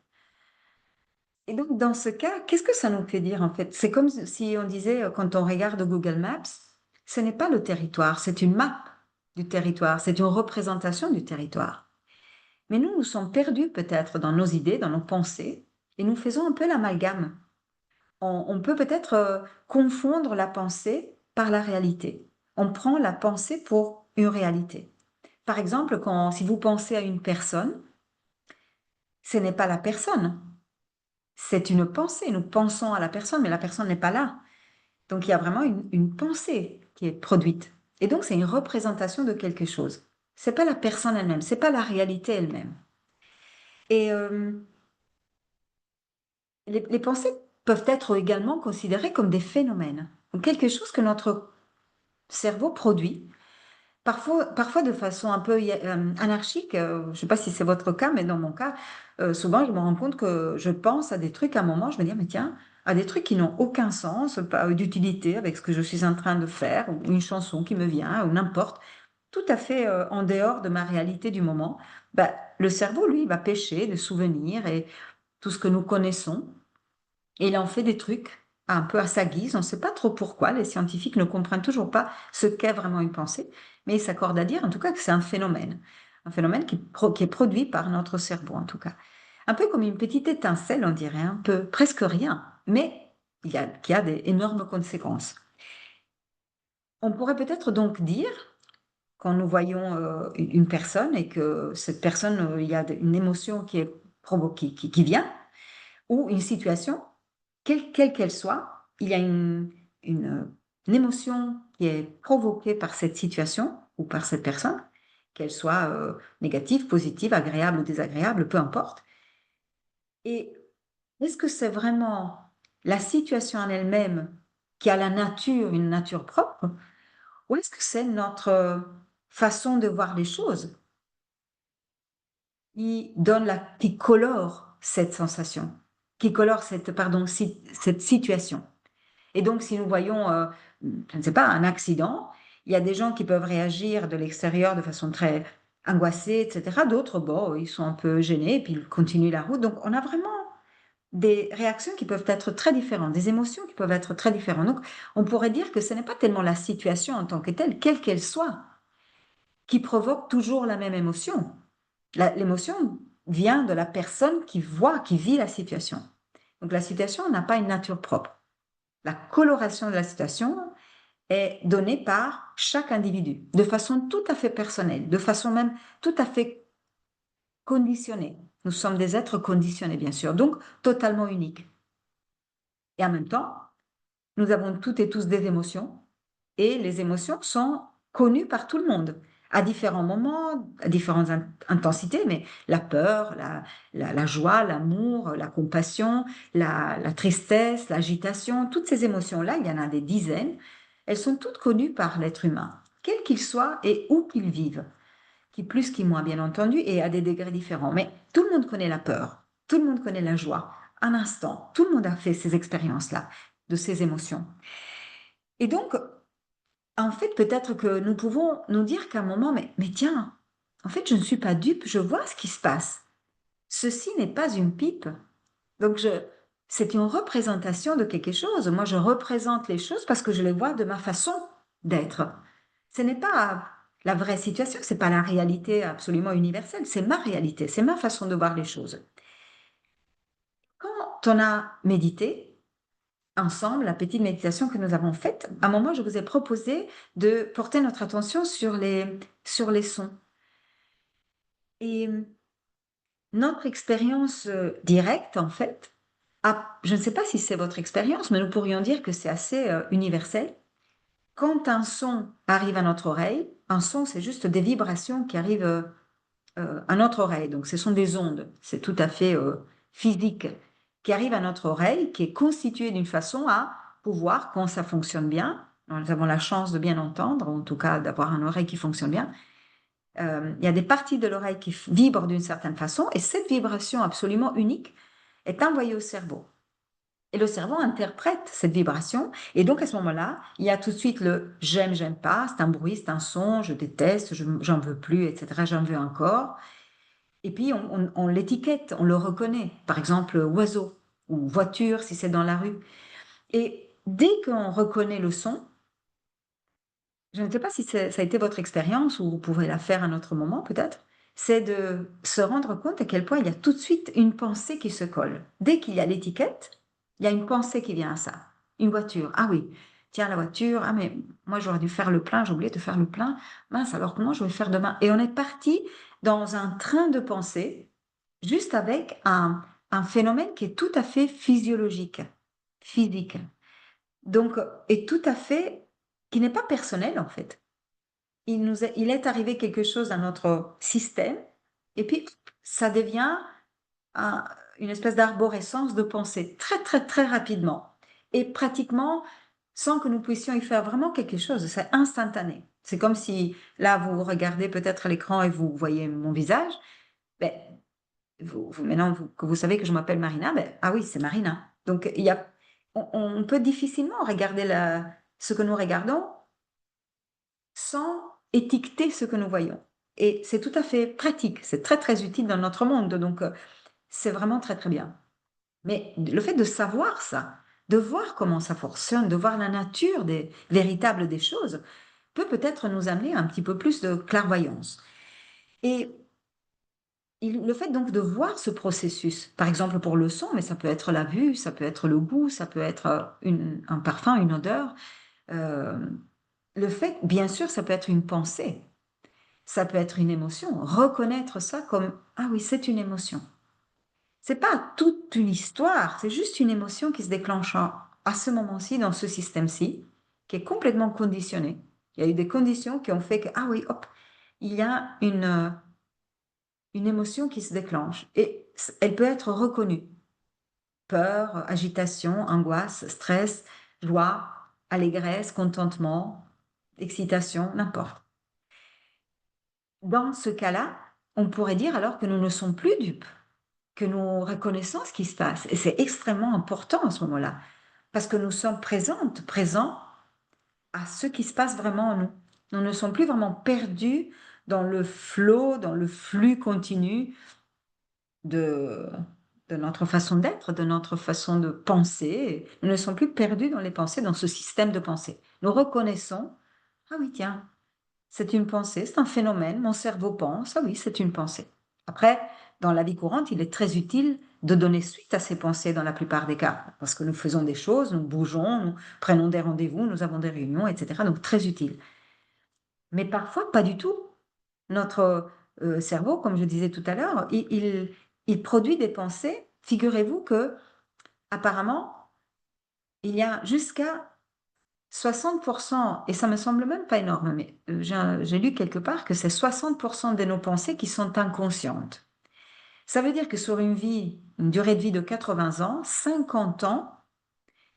B: Et donc, dans ce cas, qu'est-ce que ça nous fait dire en fait? C'est comme si on disait, quand on regarde Google Maps, ce n'est pas le territoire, c'est une map du territoire, c'est une représentation du territoire. Mais nous sommes perdus peut-être dans nos idées, dans nos pensées, et nous faisons un peu l'amalgame. On peut peut-être confondre la pensée par la réalité. On prend la pensée pour une réalité. Par exemple, si vous pensez à une personne, ce n'est pas la personne, c'est une pensée. Nous pensons à la personne, mais la personne n'est pas là. Donc il y a vraiment une pensée qui est produite. Et donc c'est une représentation de quelque chose. C'est pas la personne elle-même, c'est pas la réalité elle-même. Et les pensées peuvent être également considérées comme des phénomènes, donc quelque chose que notre cerveau produit, parfois de façon un peu anarchique. Je ne sais pas si c'est votre cas, mais dans mon cas, souvent je me rends compte que je pense à des trucs à un moment, je me dis, ah, mais tiens, à des trucs qui n'ont aucun sens, pas d'utilité avec ce que je suis en train de faire, ou une chanson qui me vient, ou n'importe, tout à fait en dehors de ma réalité du moment. Ben, le cerveau, lui, va pêcher des souvenirs et tout ce que nous connaissons. Et il en fait des trucs un peu à sa guise. On ne sait pas trop pourquoi. Les scientifiques ne comprennent toujours pas ce qu'est vraiment une pensée, mais ils s'accordent à dire en tout cas que c'est un phénomène qui est produit par notre cerveau en tout cas. Un peu comme une petite étincelle, on dirait, un peu, presque rien, mais qui a des énormes conséquences. On pourrait peut-être donc dire, quand nous voyons une personne et que cette personne, il y a une émotion qui est provoquée, qui vient, ou une situation, quelle qu'elle soit, il y a une émotion qui est provoquée par cette situation ou par cette personne, qu'elle soit négative, positive, agréable ou désagréable, peu importe. Et est-ce que c'est vraiment la situation en elle-même qui a une nature propre, ou est-ce que c'est notre façon de voir les choses qui colore cette sensation, qui colore cette situation? Et donc, si nous voyons, je ne sais pas, un accident, il y a des gens qui peuvent réagir de l'extérieur de façon très angoissée, etc. D'autres, bon, ils sont un peu gênés, puis ils continuent la route. Donc, on a vraiment des réactions qui peuvent être très différentes, des émotions qui peuvent être très différentes. Donc, on pourrait dire que ce n'est pas tellement la situation en tant que telle, quelle qu'elle soit, qui provoque toujours la même émotion. L'émotion vient de la personne qui voit, qui vit la situation. Donc, la situation n'a pas une nature propre. La coloration de la situation est donnée par chaque individu, de façon tout à fait personnelle, de façon même tout à fait conditionnée. Nous sommes des êtres conditionnés, bien sûr, donc totalement uniques. Et en même temps, nous avons toutes et tous des émotions, et les émotions sont connues par tout le monde, à différents moments, à différentes intensités, mais la peur, la joie, l'amour, la compassion, la tristesse, l'agitation, toutes ces émotions-là, il y en a des dizaines, elles sont toutes connues par l'être humain, quel qu'il soit et où qu'il vive, qui plus, qui moins, bien entendu, et à des degrés différents. Mais tout le monde connaît la peur, tout le monde connaît la joie. Un instant, tout le monde a fait ces expériences-là, de ces émotions. Et donc, en fait, peut-être que nous pouvons nous dire qu'à un moment, mais tiens, en fait, je ne suis pas dupe, je vois ce qui se passe. Ceci n'est pas une pipe. Donc, c'est une représentation de quelque chose. Moi, je représente les choses parce que je les vois de ma façon d'être. Ce n'est pas la vraie situation, ce n'est pas la réalité absolument universelle, c'est ma réalité, c'est ma façon de voir les choses. Quand on a médité, ensemble, la petite méditation que nous avons faite, à un moment, je vous ai proposé de porter notre attention sur les sons. Et notre expérience directe, en fait, je ne sais pas si c'est votre expérience, mais nous pourrions dire que c'est assez universel. Quand un son arrive à notre oreille, un son, c'est juste des vibrations qui arrivent à notre oreille. Donc, ce sont des ondes, c'est tout à fait physique, qui arrivent à notre oreille, qui est constituée d'une façon à pouvoir, quand ça fonctionne bien, nous avons la chance de bien entendre, en tout cas d'avoir une oreille qui fonctionne bien, il y a des parties de l'oreille qui vibrent d'une certaine façon et cette vibration absolument unique est envoyée au cerveau. Et le cerveau interprète cette vibration. Et donc, à ce moment-là, il y a tout de suite le j'aime, j'aime pas, c'est un bruit, c'est un son, je déteste, j'en veux plus, etc. J'en veux encore. Et puis, on l'étiquette, on le reconnaît. Par exemple, oiseau ou voiture, si c'est dans la rue. Et dès qu'on reconnaît le son, je ne sais pas si ça a été votre expérience ou vous pouvez la faire à un autre moment peut-être, c'est de se rendre compte à quel point il y a tout de suite une pensée qui se colle. Dès qu'il y a l'étiquette, il y a une pensée qui vient à ça. Une voiture, ah oui, tiens la voiture, ah mais moi j'aurais dû faire le plein, j'ai oublié de faire le plein, mince alors comment je vais le faire demain? Et on est parti dans un train de pensée, juste avec un phénomène qui est tout à fait physiologique, physique. Donc, et tout à fait, qui n'est pas personnel en fait. Il est arrivé quelque chose dans notre système, et puis ça devient un- une espèce d'arborescence de pensée très, très, très rapidement. Et pratiquement sans que nous puissions y faire vraiment quelque chose. C'est instantané. C'est comme si, là, vous regardez peut-être l'écran et vous voyez mon visage. Ben, maintenant que vous savez que je m'appelle Marina, ben, ah oui, c'est Marina. Donc, on peut difficilement regarder ce que nous regardons sans étiqueter ce que nous voyons. Et c'est tout à fait pratique, c'est très très utile dans notre monde, donc c'est vraiment très très bien. Mais le fait de savoir ça, de voir comment ça fonctionne, de voir la nature des véritables des choses, peut peut-être nous amener un petit peu plus de clairvoyance. Et le fait donc de voir ce processus, par exemple pour le son, mais ça peut être la vue, ça peut être le goût, ça peut être un parfum, une odeur, euh, le fait, bien sûr, ça peut être une pensée. Ça peut être une émotion. Reconnaître ça comme ah oui, c'est une émotion. C'est pas toute une histoire, c'est juste une émotion qui se déclenche à ce moment-ci, dans ce système-ci, qui est complètement conditionné. Il y a eu des conditions qui ont fait que ah oui, hop, il y a une émotion qui se déclenche et elle peut être reconnue. Peur, agitation, angoisse, stress, joie, allégresse, contentement, excitation, n'importe. Dans ce cas-là, on pourrait dire alors que nous ne sommes plus dupes, que nous reconnaissons ce qui se passe. Et c'est extrêmement important à ce moment-là, parce que nous sommes présents à ce qui se passe vraiment en nous. Nous ne sommes plus vraiment perdus dans le flot, dans le flux continu de, de notre façon d'être, de notre façon de penser. Nous ne sommes plus perdus dans les pensées, dans ce système de pensée. Nous reconnaissons, ah oui, tiens, c'est une pensée, c'est un phénomène, mon cerveau pense, ah oui, c'est une pensée. Après, dans la vie courante, il est très utile de donner suite à ces pensées dans la plupart des cas, parce que nous faisons des choses, nous bougeons, nous prenons des rendez-vous, nous avons des réunions, etc. Donc très utile. Mais parfois, pas du tout. Notre cerveau, comme je disais tout à l'heure, il produit des pensées. Figurez-vous que, apparemment, il y a jusqu'à 60%, et ça me semble même pas énorme, mais j'ai lu quelque part que c'est 60% de nos pensées qui sont inconscientes. Ça veut dire que sur une durée de vie de 80 ans, 50 ans,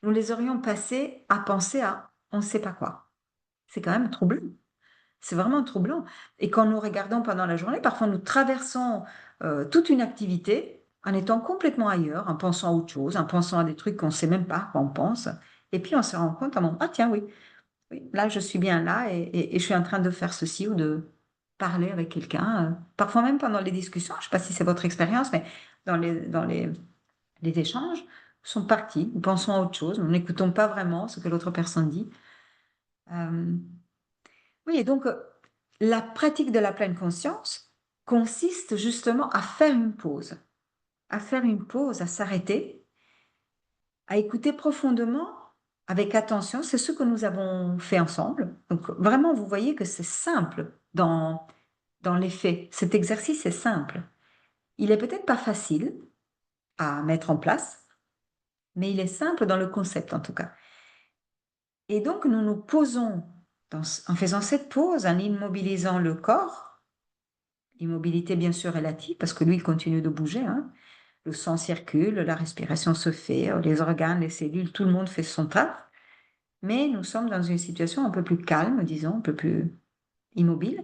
B: nous les aurions passés à penser à on ne sait pas quoi. C'est quand même troublant. C'est vraiment troublant. Et quand nous regardons pendant la journée, parfois nous traversons toute une activité en étant complètement ailleurs, en pensant à autre chose, en pensant à des trucs qu'on ne sait même pas qu'on pense. Et puis on se rend compte à un moment, ah tiens, oui, oui, là je suis bien là et je suis en train de faire ceci ou de parler avec quelqu'un. Parfois même pendant les discussions, je ne sais pas si c'est votre expérience, mais dans les échanges, nous sommes partis, nous pensons à autre chose, nous n'écoutons pas vraiment ce que l'autre personne dit. Euh, Oui, et donc la pratique de la pleine conscience consiste justement à faire une pause, à s'arrêter, à écouter profondément, avec attention. C'est ce que nous avons fait ensemble. Donc vraiment, vous voyez que c'est simple dans les faits. Cet exercice est simple. Il est peut-être pas facile à mettre en place, mais il est simple dans le concept en tout cas. Et donc nous nous posons en faisant cette pause, en immobilisant le corps. Immobilité bien sûr relative, parce que lui, il continue de bouger, hein. Le sang circule, la respiration se fait, les organes, les cellules, tout le monde fait son taf. Mais nous sommes dans une situation un peu plus calme, disons, un peu plus immobile.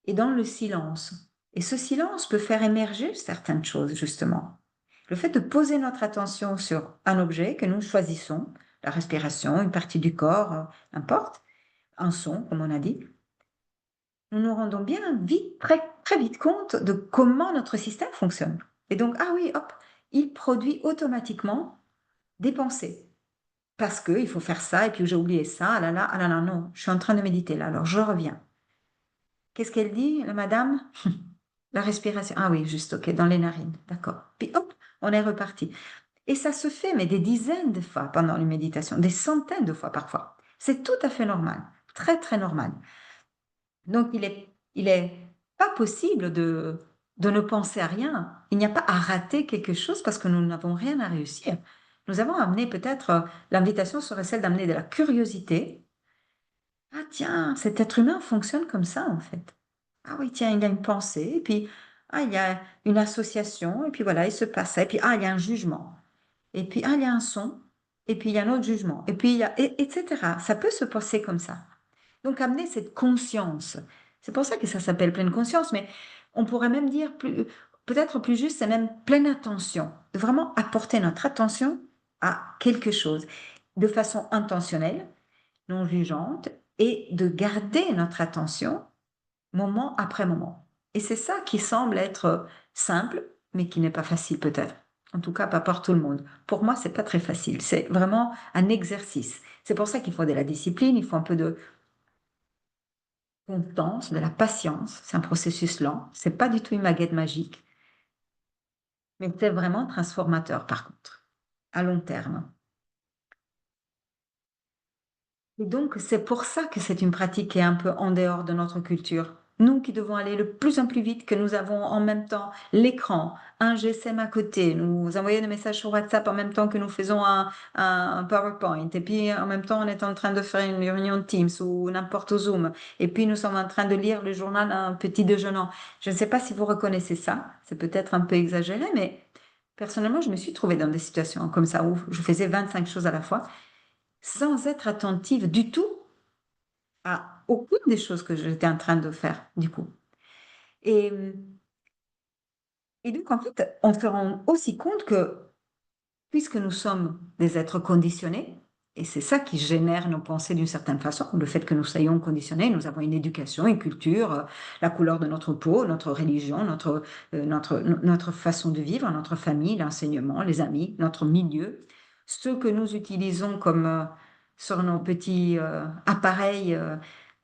B: et dans le silence. Et ce silence peut faire émerger certaines choses, justement. Le fait de poser notre attention sur un objet que nous choisissons, la respiration, une partie du corps, n'importe, un son, comme on a dit, nous nous rendons bien vite, très, très vite compte de comment notre système fonctionne. Et donc, ah oui, hop, il produit automatiquement des pensées. Parce qu'il faut faire ça, et puis j'ai oublié ça, ah là là, non, je suis en train de méditer là, alors je reviens. Qu'est-ce qu'elle dit, la madame? La respiration. Ah oui, juste, ok, dans les narines, d'accord. Puis hop, on est reparti. Et ça se fait, mais des dizaines de fois pendant une méditation, des centaines de fois parfois. C'est tout à fait normal, très, très normal. Donc, il est pas possible de ne penser à rien. Il n'y a pas à rater quelque chose parce que nous n'avons rien à réussir. Nous avons amené peut-être, l'invitation serait celle d'amener de la curiosité. Ah tiens, cet être humain fonctionne comme ça en fait. Ah oui, tiens, il y a une pensée, et puis ah, il y a une association, et puis voilà, il se passe ça, et puis ah, il y a un jugement, et puis ah, il y a un son, et puis il y a un autre jugement, et puis il y a, etc. Ça peut se passer comme ça. Donc amener cette conscience. C'est pour ça que ça s'appelle pleine conscience, mais on pourrait même dire peut-être plus juste, c'est même pleine attention, de vraiment apporter notre attention à quelque chose de façon intentionnelle, non jugeante, et de garder notre attention moment après moment. Et c'est ça qui semble être simple, mais qui n'est pas facile peut-être. En tout cas, pas pour tout le monde. Pour moi, c'est pas très facile. C'est vraiment un exercice. C'est pour ça qu'il faut de la discipline, il faut un peu de constance, de la patience. C'est un processus lent. C'est pas du tout une baguette magique, mais c'est vraiment transformateur par contre, à long terme. Et donc, c'est pour ça que c'est une pratique qui est un peu en dehors de notre culture. Nous qui devons aller le plus en plus vite, que nous avons en même temps l'écran, un GSM à côté, nous envoyer des messages sur WhatsApp en même temps que nous faisons un PowerPoint, et puis en même temps on est en train de faire une réunion de Teams ou n'importe au Zoom, et puis nous sommes en train de lire le journal un petit déjeunant. Je ne sais pas si vous reconnaissez ça, c'est peut-être un peu exagéré, mais personnellement, je me suis trouvée dans des situations comme ça où je faisais 25 choses à la fois sans être attentive du tout à aucune des choses que j'étais en train de faire, du coup. Et, et donc, en fait, on se rend aussi compte que, puisque nous sommes des êtres conditionnés, et c'est ça qui génère nos pensées d'une certaine façon, le fait que nous soyons conditionnés, nous avons une éducation, une culture, la couleur de notre peau, notre religion, notre façon de vivre, notre famille, l'enseignement, les amis, notre milieu, ce que nous utilisons comme sur nos petits appareils,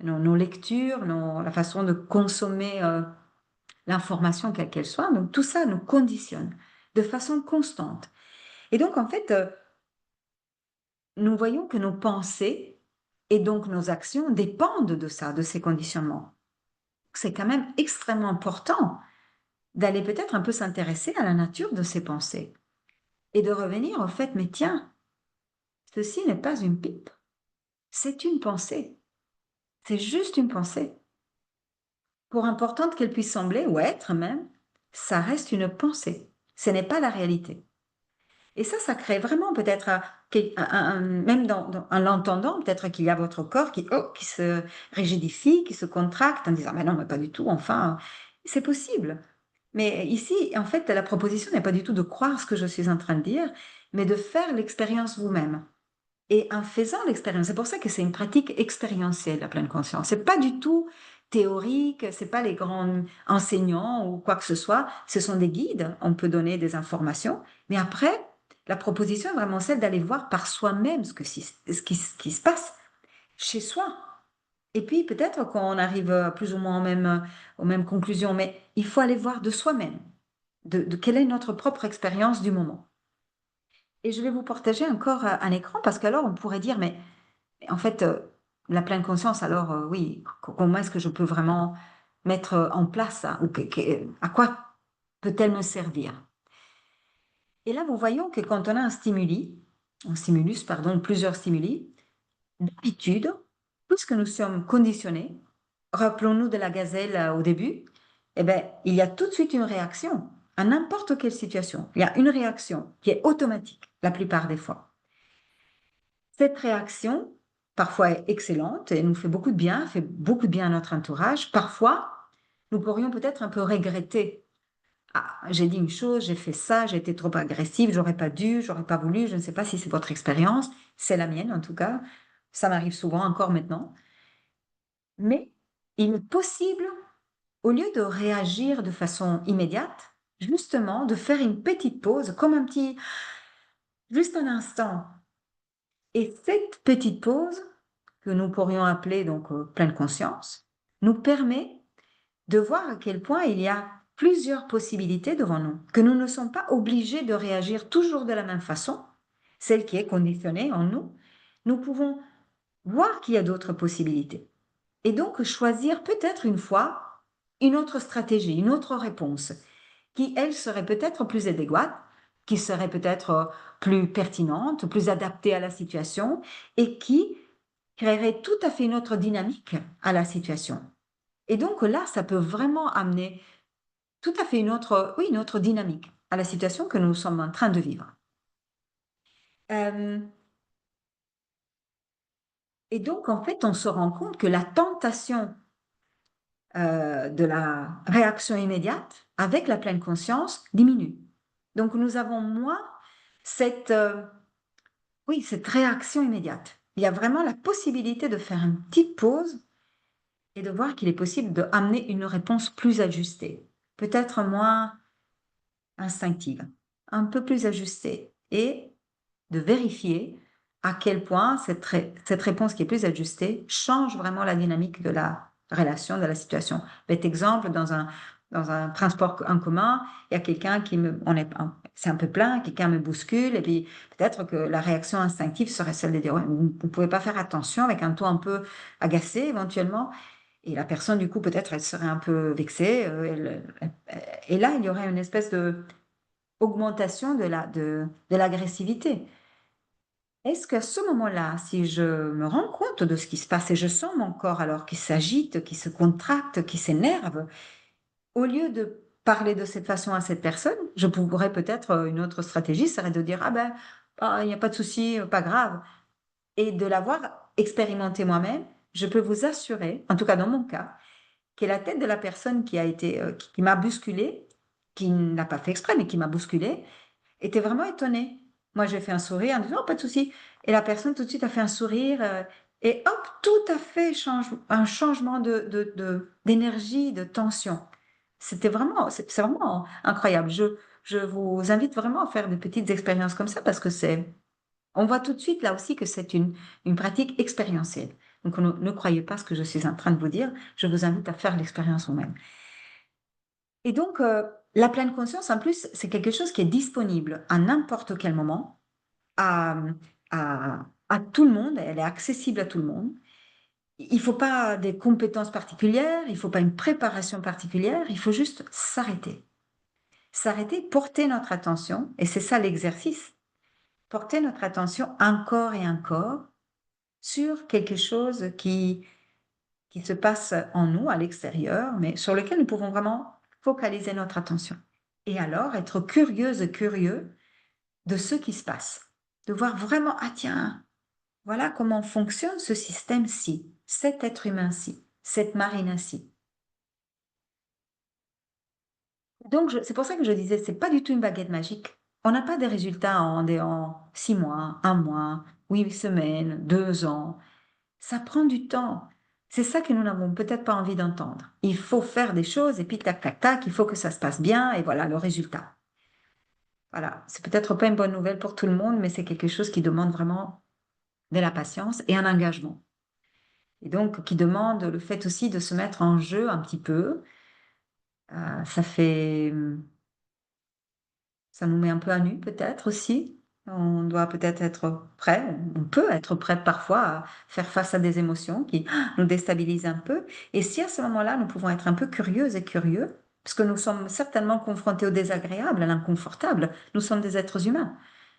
B: nos lectures, la façon de consommer l'information quelle qu'elle soit. Donc tout ça nous conditionne de façon constante. Et donc en fait, nous voyons que nos pensées et donc nos actions dépendent de ça, de ces conditionnements. C'est quand même extrêmement important d'aller peut-être un peu s'intéresser à la nature de ces pensées et de revenir au fait, mais tiens, ceci n'est pas une pipe, c'est une pensée, c'est juste une pensée. Pour importante qu'elle puisse sembler, ou être même, ça reste une pensée, ce n'est pas la réalité. Et ça crée vraiment peut-être, même en l'entendant, peut-être qu'il y a votre corps qui se rigidifie, qui se contracte en disant, mais non, mais pas du tout, enfin, c'est possible. Mais ici, en fait, la proposition n'est pas du tout de croire ce que je suis en train de dire, mais de faire l'expérience vous-même. Et en faisant l'expérience, c'est pour ça que c'est une pratique expérientielle, la pleine conscience. C'est pas du tout théorique, c'est pas les grands enseignants ou quoi que ce soit. Ce sont des guides, on peut donner des informations, mais après, la proposition est vraiment celle d'aller voir par soi-même ce qui se passe chez soi. Et puis peut-être qu'on arrive plus ou moins aux mêmes conclusions, mais il faut aller voir de soi-même, de quelle est notre propre expérience du moment. Et je vais vous partager encore un écran parce qu'alors on pourrait dire, mais en fait, la pleine conscience, alors oui, comment est-ce que je peux vraiment mettre en place ça ou à quoi peut-elle me servir? Et là, nous voyons que quand on a un stimulus, pardon, plusieurs stimuli, d'habitude, puisque nous sommes conditionnés, rappelons-nous de la gazelle au début, eh bien, il y a tout de suite une réaction à n'importe quelle situation. Il y a une réaction qui est automatique la plupart des fois. Cette réaction, parfois est excellente et nous fait beaucoup de bien, fait beaucoup de bien à notre entourage. Parfois, nous pourrions peut-être un peu regretter. Ah, j'ai dit une chose, j'ai fait ça, j'ai été trop agressive, j'aurais pas dû, j'aurais pas voulu, je ne sais pas si c'est votre expérience, c'est la mienne en tout cas, ça m'arrive souvent encore maintenant. Mais il est possible, au lieu de réagir de façon immédiate, justement de faire une petite pause, comme un petit, juste un instant. Et cette petite pause, que nous pourrions appeler donc pleine conscience, nous permet de voir à quel point il y a plusieurs possibilités devant nous, que nous ne sommes pas obligés de réagir toujours de la même façon, celle qui est conditionnée en nous. Nous pouvons voir qu'il y a d'autres possibilités et donc choisir peut-être une fois une autre stratégie, une autre réponse qui, elle, serait peut-être plus adéquate, qui serait peut-être plus pertinente, plus adaptée à la situation et qui créerait tout à fait une autre dynamique à la situation. Et donc là, ça peut vraiment amener tout à fait une autre, oui, une autre dynamique à la situation que nous sommes en train de vivre. Et donc, en fait, on se rend compte que la tentation de la réaction immédiate avec la pleine conscience diminue. Donc, nous avons moins cette, oui, cette réaction immédiate. Il y a vraiment la possibilité de faire une petite pause et de voir qu'il est possible d'amener une réponse plus ajustée, peut-être moins instinctive, un peu plus ajustée, et de vérifier à quel point cette réponse qui est plus ajustée change vraiment la dynamique de la relation, de la situation. Bête exemple, dans un transport en commun, il y a quelqu'un c'est un peu plein, quelqu'un me bouscule, et puis peut-être que la réaction instinctive serait celle de dire, ouais, vous ne pouvez pas faire attention, avec un ton un peu agacé éventuellement. Et la personne, du coup, peut-être, elle serait un peu vexée. Et là, il y aurait une espèce de augmentation de l'agressivité. Est-ce qu'à ce moment-là, si je me rends compte de ce qui se passe et je sens mon corps alors qui s'agite, qui se contracte, qui s'énerve, au lieu de parler de cette façon à cette personne, je pourrais peut-être, une autre stratégie serait de dire: «Ah ben, il n'y a pas de souci, pas grave», et de l'avoir expérimenté moi-même, je peux vous assurer, en tout cas dans mon cas, que la tête de la personne qui a été, qui m'a bousculée, qui n'a pas fait exprès, mais qui m'a bousculée, était vraiment étonnée. Moi, j'ai fait un sourire en disant: «Oh, pas de souci», et la personne tout de suite a fait un sourire, et hop, tout à fait un changement d'énergie, de tension. C'est vraiment incroyable. Je vous invite vraiment à faire des petites expériences comme ça parce que on voit tout de suite là aussi que c'est une pratique expérientielle. Donc ne croyez pas ce que je suis en train de vous dire, je vous invite à faire l'expérience vous-même. Et donc, la pleine conscience, en plus, c'est quelque chose qui est disponible à n'importe quel moment, à, à tout le monde, elle est accessible à tout le monde. Il ne faut pas des compétences particulières, il ne faut pas une préparation particulière, il faut juste s'arrêter. S'arrêter, porter notre attention, et c'est ça l'exercice, porter notre attention encore et encore sur quelque chose qui se passe en nous, à l'extérieur, mais sur lequel nous pouvons vraiment focaliser notre attention. Et alors, être curieuse, curieux de ce qui se passe. De voir vraiment, ah tiens, voilà comment fonctionne ce système-ci, cet être humain-ci, cette marine-ci. Donc, c'est pour ça que je disais, c'est pas du tout une baguette magique. On n'a pas des résultats en 6 mois, un mois, 8 semaines, 2 ans. Ça prend du temps. C'est ça que nous n'avons peut-être pas envie d'entendre. Il faut faire des choses et puis tac, tac, tac, il faut que ça se passe bien et voilà le résultat. Voilà, c'est peut-être pas une bonne nouvelle pour tout le monde, mais c'est quelque chose qui demande vraiment de la patience et un engagement. Et donc, qui demande le fait aussi de se mettre en jeu un petit peu. Ça fait, ça nous met un peu à nu peut-être aussi. On doit peut-être être prêt, on peut être prêt parfois à faire face à des émotions qui nous déstabilisent un peu. Et si à ce moment-là, nous pouvons être un peu curieuses et curieux, parce que nous sommes certainement confrontés au désagréable, à l'inconfortable, nous sommes des êtres humains.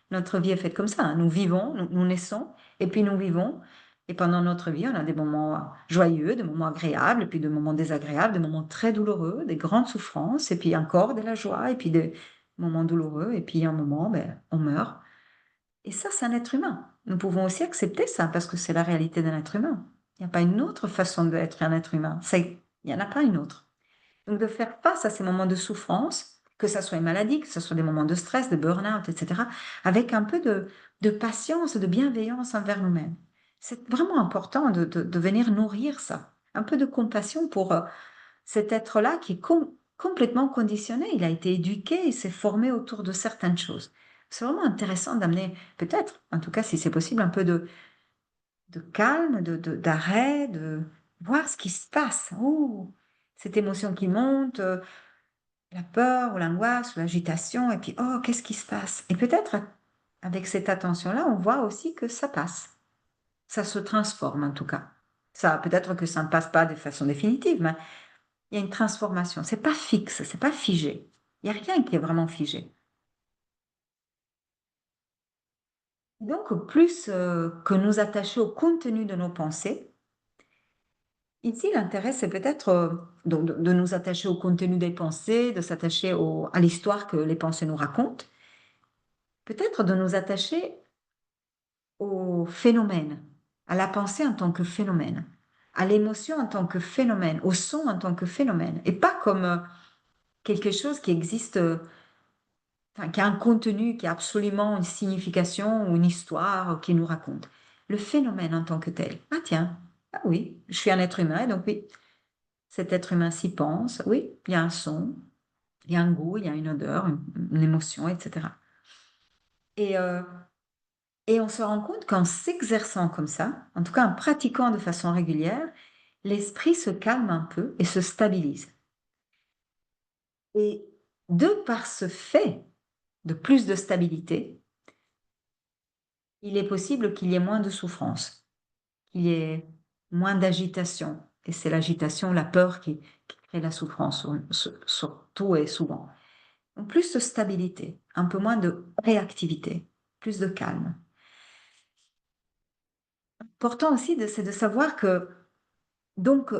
B: Notre vie est faite comme ça, hein. Nous vivons, nous naissons, et puis nous vivons. Et pendant notre vie, on a des moments joyeux, des moments agréables, et puis des moments désagréables, des moments très douloureux, des grandes souffrances, et puis encore de la joie, et puis des moments douloureux, et puis un moment, ben, on meurt. Et ça, c'est un être humain. Nous pouvons aussi accepter ça, parce que c'est la réalité d'un être humain. Il n'y a pas une autre façon d'être un être humain. Il n'y en a pas une autre. Donc, de faire face à ces moments de souffrance, que ce soit une maladie, que ce soit des moments de stress, de burn-out, etc., avec un peu de patience, de bienveillance envers nous-mêmes. C'est vraiment important de venir nourrir ça. Un peu de compassion pour cet être-là qui est complètement conditionné. Il a été éduqué, il s'est formé autour de certaines choses. C'est vraiment intéressant d'amener, peut-être, en tout cas si c'est possible, un peu de calme, d'arrêt, de voir ce qui se passe. Oh, cette émotion qui monte, la peur ou l'angoisse ou l'agitation, et puis, oh, qu'est-ce qui se passe? Et peut-être, avec cette attention-là, on voit aussi que ça passe. Ça se transforme, en tout cas. Ça, peut-être que ça ne passe pas de façon définitive, mais il y a une transformation. C'est pas fixe, c'est pas figé. Il n'y a rien qui est vraiment figé. Donc, plus que nous attacher au contenu de nos pensées, ici, l'intérêt, c'est peut-être de nous attacher au contenu des pensées, de s'attacher à l'histoire que les pensées nous racontent, peut-être de nous attacher au phénomène, à la pensée en tant que phénomène, à l'émotion en tant que phénomène, au son en tant que phénomène, et pas comme quelque chose qui existe, enfin, qui a un contenu, qui a absolument une signification ou une histoire qui nous raconte. Le phénomène en tant que tel. Ah tiens, ah oui, je suis un être humain, donc oui, cet être humain s'y pense, oui, il y a un son, il y a un goût, il y a une odeur, une émotion, etc. Et, euh, et on se rend compte qu'en s'exerçant comme ça, en tout cas en pratiquant de façon régulière, l'esprit se calme un peu et se stabilise. Et de par ce fait de plus de stabilité, il est possible qu'il y ait moins de souffrance, qu'il y ait moins d'agitation. Et c'est l'agitation, la peur qui crée la souffrance, surtout et souvent. Donc plus de stabilité, un peu moins de réactivité, plus de calme. Important aussi, c'est de savoir que, donc,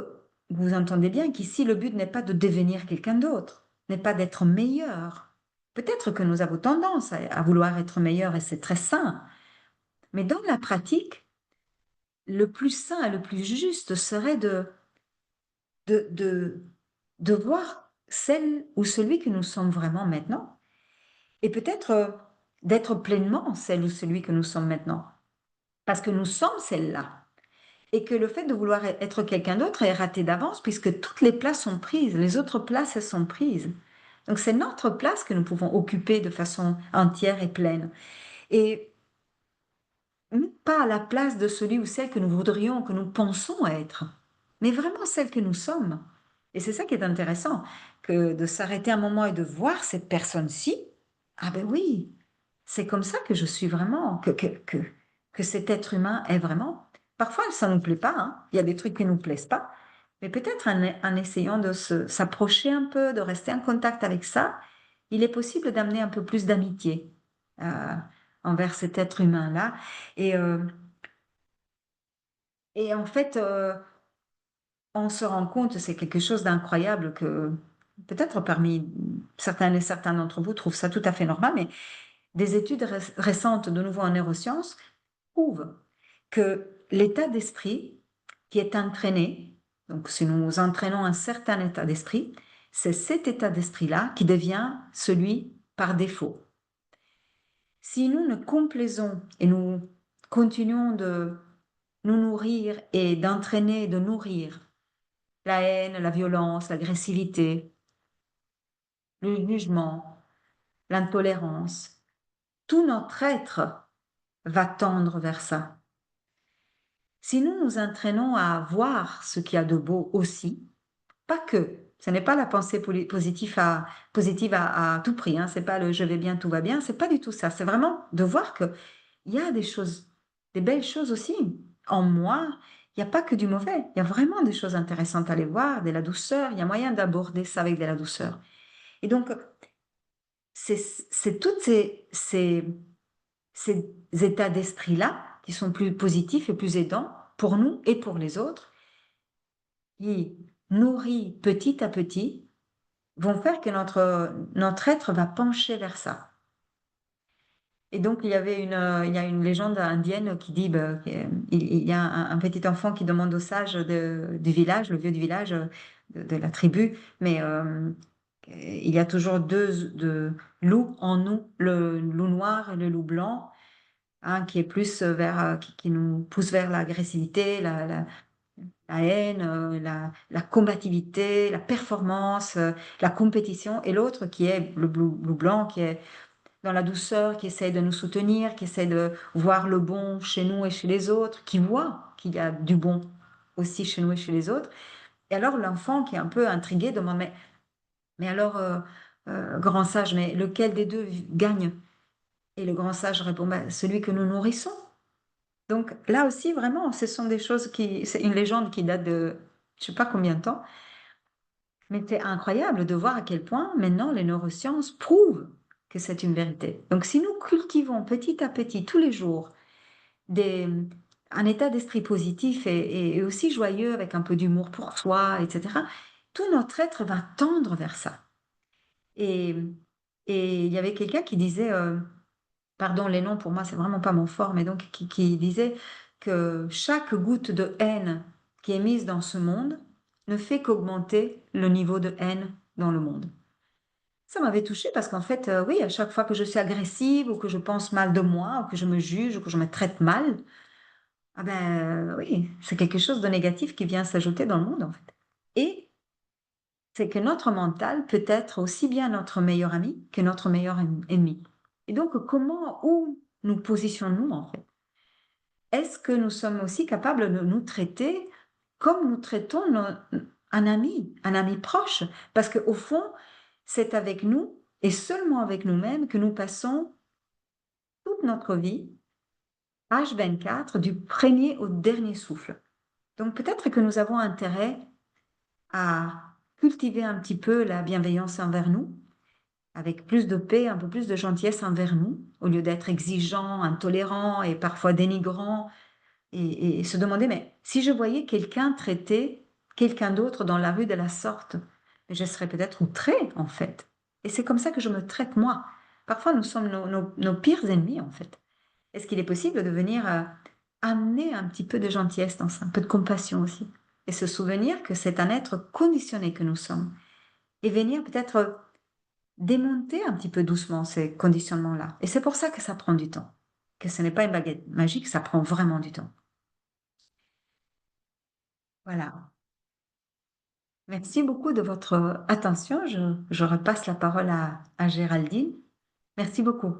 B: vous entendez bien qu'ici, le but n'est pas de devenir quelqu'un d'autre, n'est pas d'être meilleur. Peut-être que nous avons tendance à vouloir être meilleur et c'est très sain, mais dans la pratique, le plus sain et le plus juste serait de, de, de voir celle ou celui que nous sommes vraiment maintenant et peut-être d'être pleinement celle ou celui que nous sommes maintenant. Parce que nous sommes celle-là. Et que le fait de vouloir être quelqu'un d'autre est raté d'avance puisque toutes les places sont prises, les autres places, elles sont prises. Donc c'est notre place que nous pouvons occuper de façon entière et pleine. Et pas à la place de celui ou celle que nous voudrions, que nous pensons être, mais vraiment celle que nous sommes. Et c'est ça qui est intéressant, que de s'arrêter un moment et de voir cette personne-ci. Ah ben oui, c'est comme ça que je suis vraiment, que cet être humain est vraiment. Parfois, ça ne nous plaît pas, hein. Il y a des trucs qui ne nous plaisent pas, mais peut-être en essayant de s'approcher un peu, de rester en contact avec ça, il est possible d'amener un peu plus d'amitié euh, envers cet être humain-là. Et, euh, et en fait, on se rend compte, c'est quelque chose d'incroyable que peut-être parmi certains et certains d'entre vous trouvent ça tout à fait normal, mais des études récentes, de nouveau en neurosciences, prouvent que l'état d'esprit qui est entraîné, donc si nous entraînons un certain état d'esprit, c'est cet état d'esprit-là qui devient celui par défaut. Si nous ne complaisons et nous continuons de nous nourrir et d'entraîner, de nourrir la haine, la violence, l'agressivité, le jugement, l'intolérance, tout notre être va tendre vers ça. Si nous nous entraînons à voir ce qu'il y a de beau aussi, pas que, ce n'est pas la pensée positive à tout prix, hein, c'est pas le je vais bien, tout va bien, c'est pas du tout ça, c'est vraiment de voir que il y a des choses, des belles choses aussi en moi, il n'y a pas que du mauvais, il y a vraiment des choses intéressantes à aller voir, de la douceur, il y a moyen d'aborder ça avec de la douceur. Et donc, c'est toutes ces états d'esprit-là qui sont plus positifs et plus aidants pour nous et pour les autres, qui, nourris petit à petit, vont faire que notre être va pencher vers ça. Et donc, il y a une légende indienne qui dit, il y a un petit enfant qui demande au sage du village, le vieux du village, de la tribu, mais il y a toujours deux loups en nous, le loup noir et le loup blanc, hein, qui est plus qui nous pousse vers l'agressivité, la haine, la combativité, la performance, la compétition, et l'autre qui est le loup blanc, qui est dans la douceur, qui essaie de nous soutenir, qui essaie de voir le bon chez nous et chez les autres, qui voit qu'il y a du bon aussi chez nous et chez les autres. Et alors l'enfant qui est un peu intrigué demande, mais alors, grand sage, mais lequel des deux gagne? Et le grand sage répond, bah, celui que nous nourrissons. Donc là aussi, vraiment, ce sont des choses c'est une légende qui date de je sais pas combien de temps, mais c'est incroyable de voir à quel point maintenant les neurosciences prouvent que c'est une vérité. Donc si nous cultivons petit à petit, tous les jours, des, un état d'esprit positif et aussi joyeux, avec un peu d'humour pour soi, etc., tout notre être va tendre vers ça. Et, et il y avait quelqu'un qui disait, pardon, les noms pour moi, c'est vraiment pas mon fort, mais donc qui disait que chaque goutte de haine qui est mise dans ce monde ne fait qu'augmenter le niveau de haine dans le monde. Ça m'avait touchée parce qu'en fait, oui, à chaque fois que je suis agressive ou que je pense mal de moi ou que je me juge ou que je me traite mal, ah ben oui, c'est quelque chose de négatif qui vient s'ajouter dans le monde en fait. Et c'est que notre mental peut être aussi bien notre meilleur ami que notre meilleur ennemi. Et donc, où nous positionnons-nous en fait? Est-ce que nous sommes aussi capables de nous traiter comme nous traitons un ami proche? Parce qu'au fond, c'est avec nous et seulement avec nous-mêmes que nous passons toute notre vie, H24, du premier au dernier souffle. Donc peut-être que nous avons intérêt à cultiver un petit peu la bienveillance envers nous, avec plus de paix, un peu plus de gentillesse envers nous, au lieu d'être exigeant, intolérant et parfois dénigrant, et se demander, mais si je voyais quelqu'un traiter quelqu'un d'autre dans la rue de la sorte, je serais peut-être outrée en fait. Et c'est comme ça que je me traite moi. Parfois, nous sommes nos pires ennemis en fait. Est-ce qu'il est possible de venir amener un petit peu de gentillesse dans ça, un peu de compassion aussi, et se souvenir que c'est un être conditionné que nous sommes, et venir peut-être démonter un petit peu doucement ces conditionnements-là. Et c'est pour ça que ça prend du temps, que ce n'est pas une baguette magique, ça prend vraiment du temps. Voilà. Merci beaucoup de votre attention. Je repasse la parole à Géraldine. Merci beaucoup.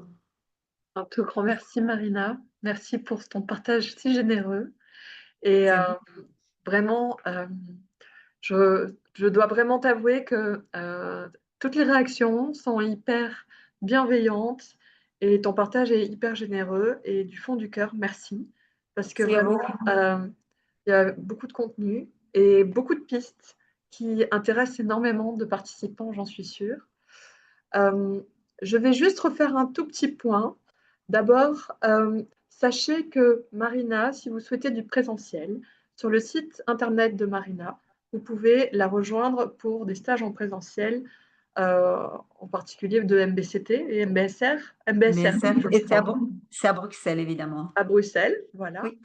A: Un tout grand merci, Marina. Merci pour ton partage si généreux. Et
B: Merci à vous.
A: vraiment, je dois vraiment t'avouer que toutes les réactions sont hyper bienveillantes et ton partage est hyper généreux et du fond du cœur, merci. Parce que
B: Merci à
A: vraiment,
B: vous.
A: il y a beaucoup de contenu et beaucoup de pistes qui intéressent énormément de participants, j'en suis sûre. Euh, je vais juste refaire un tout petit point. D'abord, sachez que Marina, si vous souhaitez du présentiel, sur le site internet de Marina, vous pouvez la rejoindre pour des stages en présentiel, en particulier de MBCT et MBSR,
B: Mais
A: MBSR, je
B: et
A: crois,
B: c'est à Bruxelles, évidemment.
A: à Bruxelles. Voilà.
B: Oui,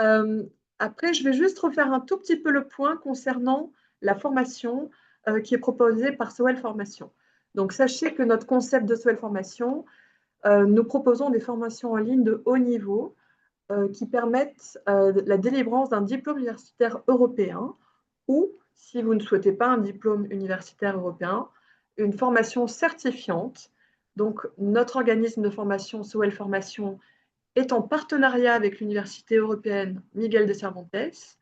A: Euh, Après, je vais juste refaire un tout petit peu le point concernant la formation qui est proposée par Sowell Formation. Donc, sachez que notre concept de Sowell Formation, nous proposons des formations en ligne de haut niveau qui permettent la délivrance d'un diplôme universitaire européen ou, si vous ne souhaitez pas un diplôme universitaire européen, une formation certifiante. Donc, notre organisme de formation, Sowell Formation, est en partenariat avec l'Université européenne Miguel de Cervantes.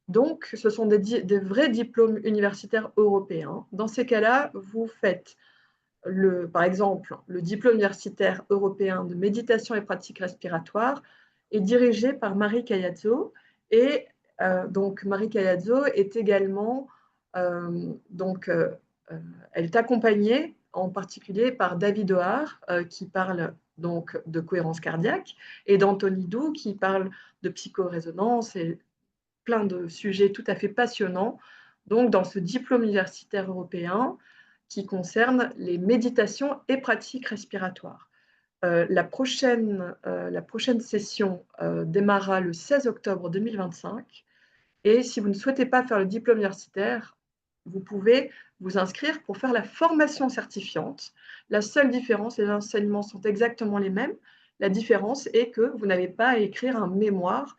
A: Donc, ce sont des vrais diplômes universitaires européens. Dans ces cas-là, vous faites par exemple, le diplôme universitaire européen de méditation et pratique respiratoire est dirigé par Marie Caiazzo. Et donc, Marie Caiazzo est également, elle est accompagnée en particulier par David O'Hare, qui parle donc de cohérence cardiaque, et d'Anthony Doux, qui parle de psychorésonance et plein de sujets tout à fait passionnants. Donc, dans ce diplôme universitaire européen qui concerne les méditations et pratiques respiratoires. La prochaine session démarrera le 16 octobre 2025. Et si vous ne souhaitez pas faire le diplôme universitaire, vous pouvez vous inscrire pour faire la formation certifiante. La seule différence, les enseignements sont exactement les mêmes. La différence est que vous n'avez pas à écrire un mémoire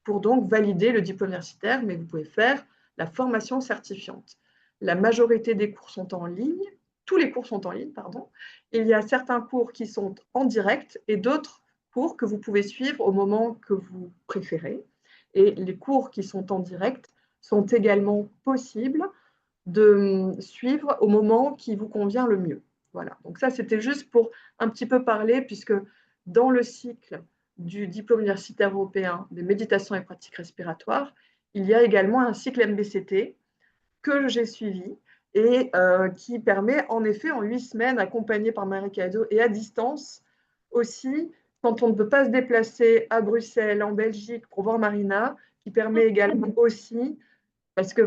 A: pour donc valider le diplôme universitaire, mais vous pouvez faire la formation certifiante. La majorité des cours sont en ligne, tous les cours sont en ligne, pardon. Il y a certains cours qui sont en direct et d'autres cours que vous pouvez suivre au moment que vous préférez. Et les cours qui sont en direct sont également possibles de suivre au moment qui vous convient le mieux. Voilà, donc ça c'était juste pour un petit peu parler, puisque dans le cycle du diplôme universitaire européen des méditations et pratiques respiratoires, il y a également un cycle MBCT que j'ai suivi et qui permet en effet en 8 semaines, accompagné par Marie Cado et à distance aussi, quand on ne peut pas se déplacer à Bruxelles, en Belgique pour voir Marina, qui permet également aussi parce que